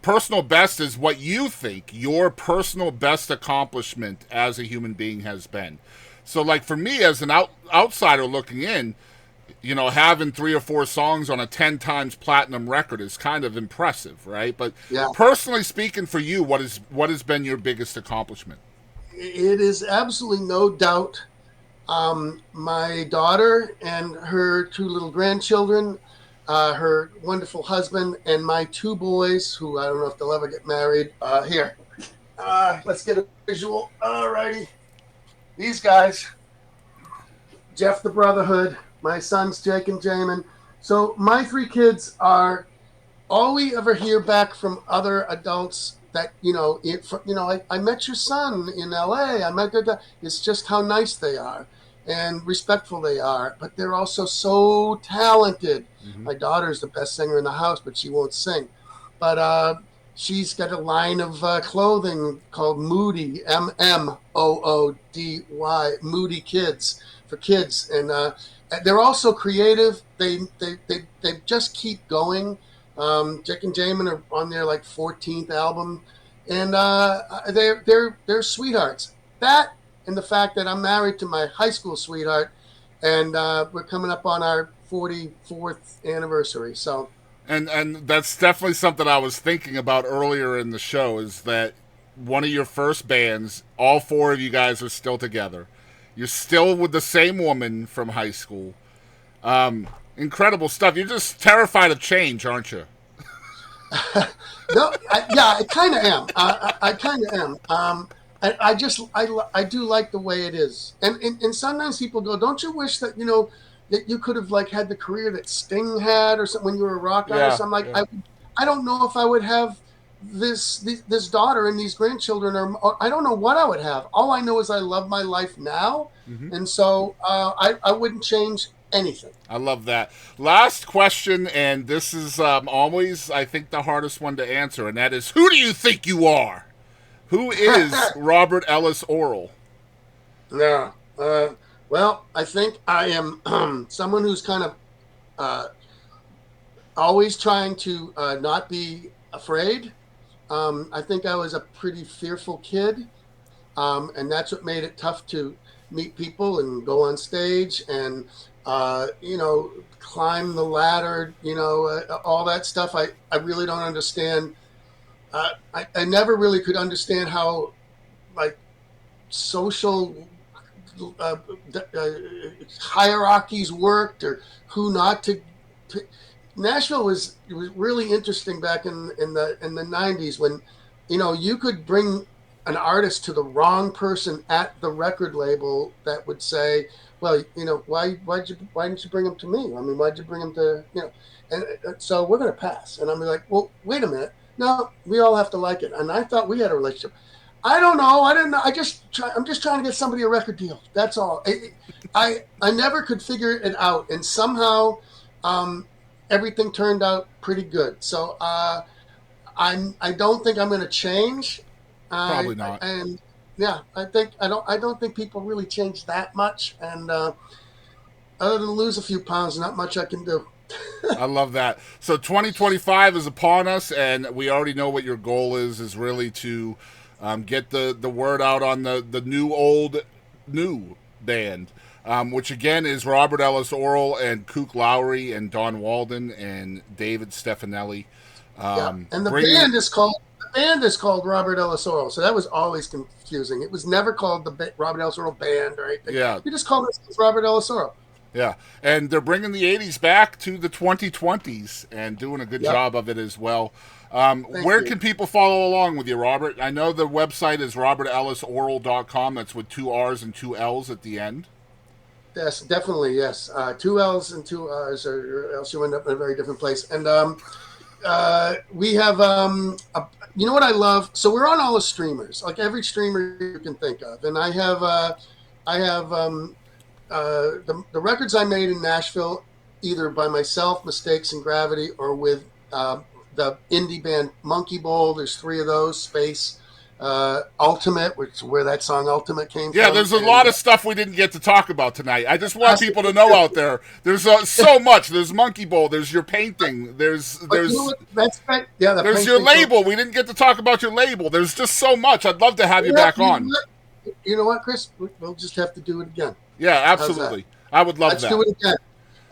Personal best is what you think your personal best accomplishment as a human being has been. So, like for me, as an outsider looking in, having 3 or 4 songs on a 10 times platinum record is kind of impressive, right? But Yeah. Personally speaking, for you, what has been your biggest accomplishment? It is absolutely no doubt my daughter and her 2 little grandchildren, her wonderful husband, and my 2 boys, who I don't know if they'll ever get married. Here, let's get a visual. All righty. These guys, Jeff the Brotherhood, my sons Jake and Jamin. So my 3 kids are all we ever hear back from other adults that, I met your son in L.A. It's just how nice they are and respectful they are, but they're also so talented. My daughter's the best singer in the house, but she won't sing. But she's got a line of clothing called Moody, Moody, Moody Kids, for kids. And they're also creative. They just keep going. Jake and Jamin are on their 14th album, and they're sweethearts. That and the fact that I'm married to my high school sweetheart, and we're coming up on our 44th anniversary. So, and that's definitely something I was thinking about earlier in the show. Is that one of your first bands? All 4 of you guys are still together. You're still with the same woman from high school. Incredible stuff. You're just terrified of change, aren't you? No, I kind of am. I kind of am. I do like the way it is. And sometimes people go, "Don't you wish that that you could have had the career that Sting had or something when you were a rock artist?" I'm like, yeah. I don't know if I would have this daughter and these grandchildren, or I don't know what I would have. All I know is I love my life now, and so I wouldn't change anything. I love that. Last question, and this is always, I think, the hardest one to answer, and that is, who do you think you are? Who is Robert Ellis Orrall? Yeah. Well, I think I am someone who's kind of always trying to not be afraid. I think I was a pretty fearful kid, and that's what made it tough to meet people and go on stage and climb the ladder, all that stuff. I really don't understand. I never really could understand how social uh, hierarchies worked or who not to. Nashville was really interesting back in the 90s when, you could bring an artist to the wrong person at the record label that would say, well, why didn't you bring him to me? I mean, why'd you bring him to, and so we're going to pass. And I'm like, well, wait a minute. No, we all have to like it. And I thought we had a relationship. I don't know. I didn't know. I'm just trying to get somebody a record deal. That's all. I never could figure it out. And somehow, everything turned out pretty good. So, I don't think I'm going to change. Probably not. And yeah, I don't think people really change that much. And other than lose a few pounds, not much I can do. I love that. So 2025 is upon us, and we already know what your goal is really to get the word out on the new band, which again is Robert Ellis Orrall and Kook Lowry and Don Walden and David Stefanelli. And the band is called Robert Ellis Orrall, so that was always confusing. It was never called the Robert Ellis Orrall Band or anything. Yeah, we just called it Robert Ellis Orrall. Yeah, and they're bringing the 80s back to the 2020s and doing a good job of it as well. Where can people follow along with you, Robert? I know the website is robertellisorrall.com. That's with 2 R's and 2 L's at the end. Yes, definitely, yes. 2 L's and 2 R's, or else you end up in a very different place. And we have, you know what I love? So we're on all the streamers, like every streamer you can think of. And I have the records I made in Nashville, either by myself, Mistakes and Gravity, or with the indie band Monkey Bowl. There's 3 of those. Space, Ultimate, which is where that song Ultimate came from. Yeah, there's a lot of stuff we didn't get to talk about tonight. I just want people to know out there. There's so much. There's Monkey Bowl. There's your painting. There's that's right. Yeah, there's your label. We didn't get to talk about your label. There's just so much. I'd love to have you back on. You know what, Chris? We'll just have to do it again. Yeah, absolutely. I would love that. Let's do it again.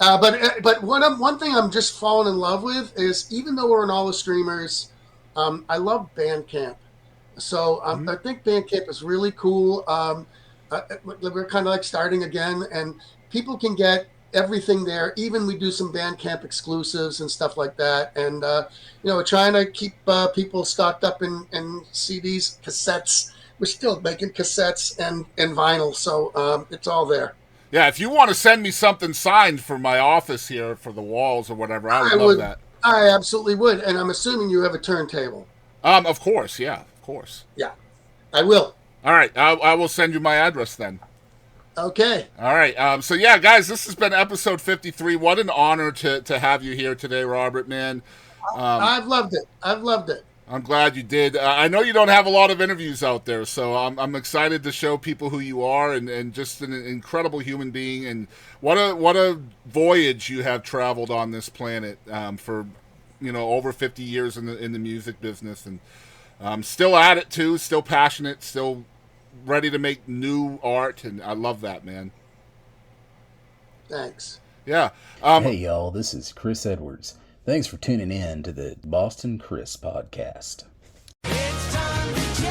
But one thing I'm just falling in love with is, even though we're on all the streamers, I love Bandcamp. So I think Bandcamp is really cool. We're kind of like starting again, and people can get everything there. Even we do some Bandcamp exclusives and stuff like that. And we're trying to keep people stocked up in CDs, cassettes. We're still making cassettes and vinyl, so it's all there. Yeah, if you want to send me something signed for my office here for the walls or whatever, I would love that. I absolutely would, and I'm assuming you have a turntable. Of course, yeah, of course. Yeah, I will. All right, I will send you my address then. Okay. All right. So yeah, guys, this has been episode 53. What an honor to have you here today, Robert, man. I've loved it. I'm glad you did. I know you don't have a lot of interviews out there, so I'm excited to show people who you are, and just an incredible human being. And what a voyage you have traveled on this planet for over 50 years in the music business, and still at it too, still passionate, still ready to make new art, and I love that, man. Thanks. Yeah. Hey y'all, this is Chris Edwards. Thanks for tuning in to the Boston Chris podcast. It's time to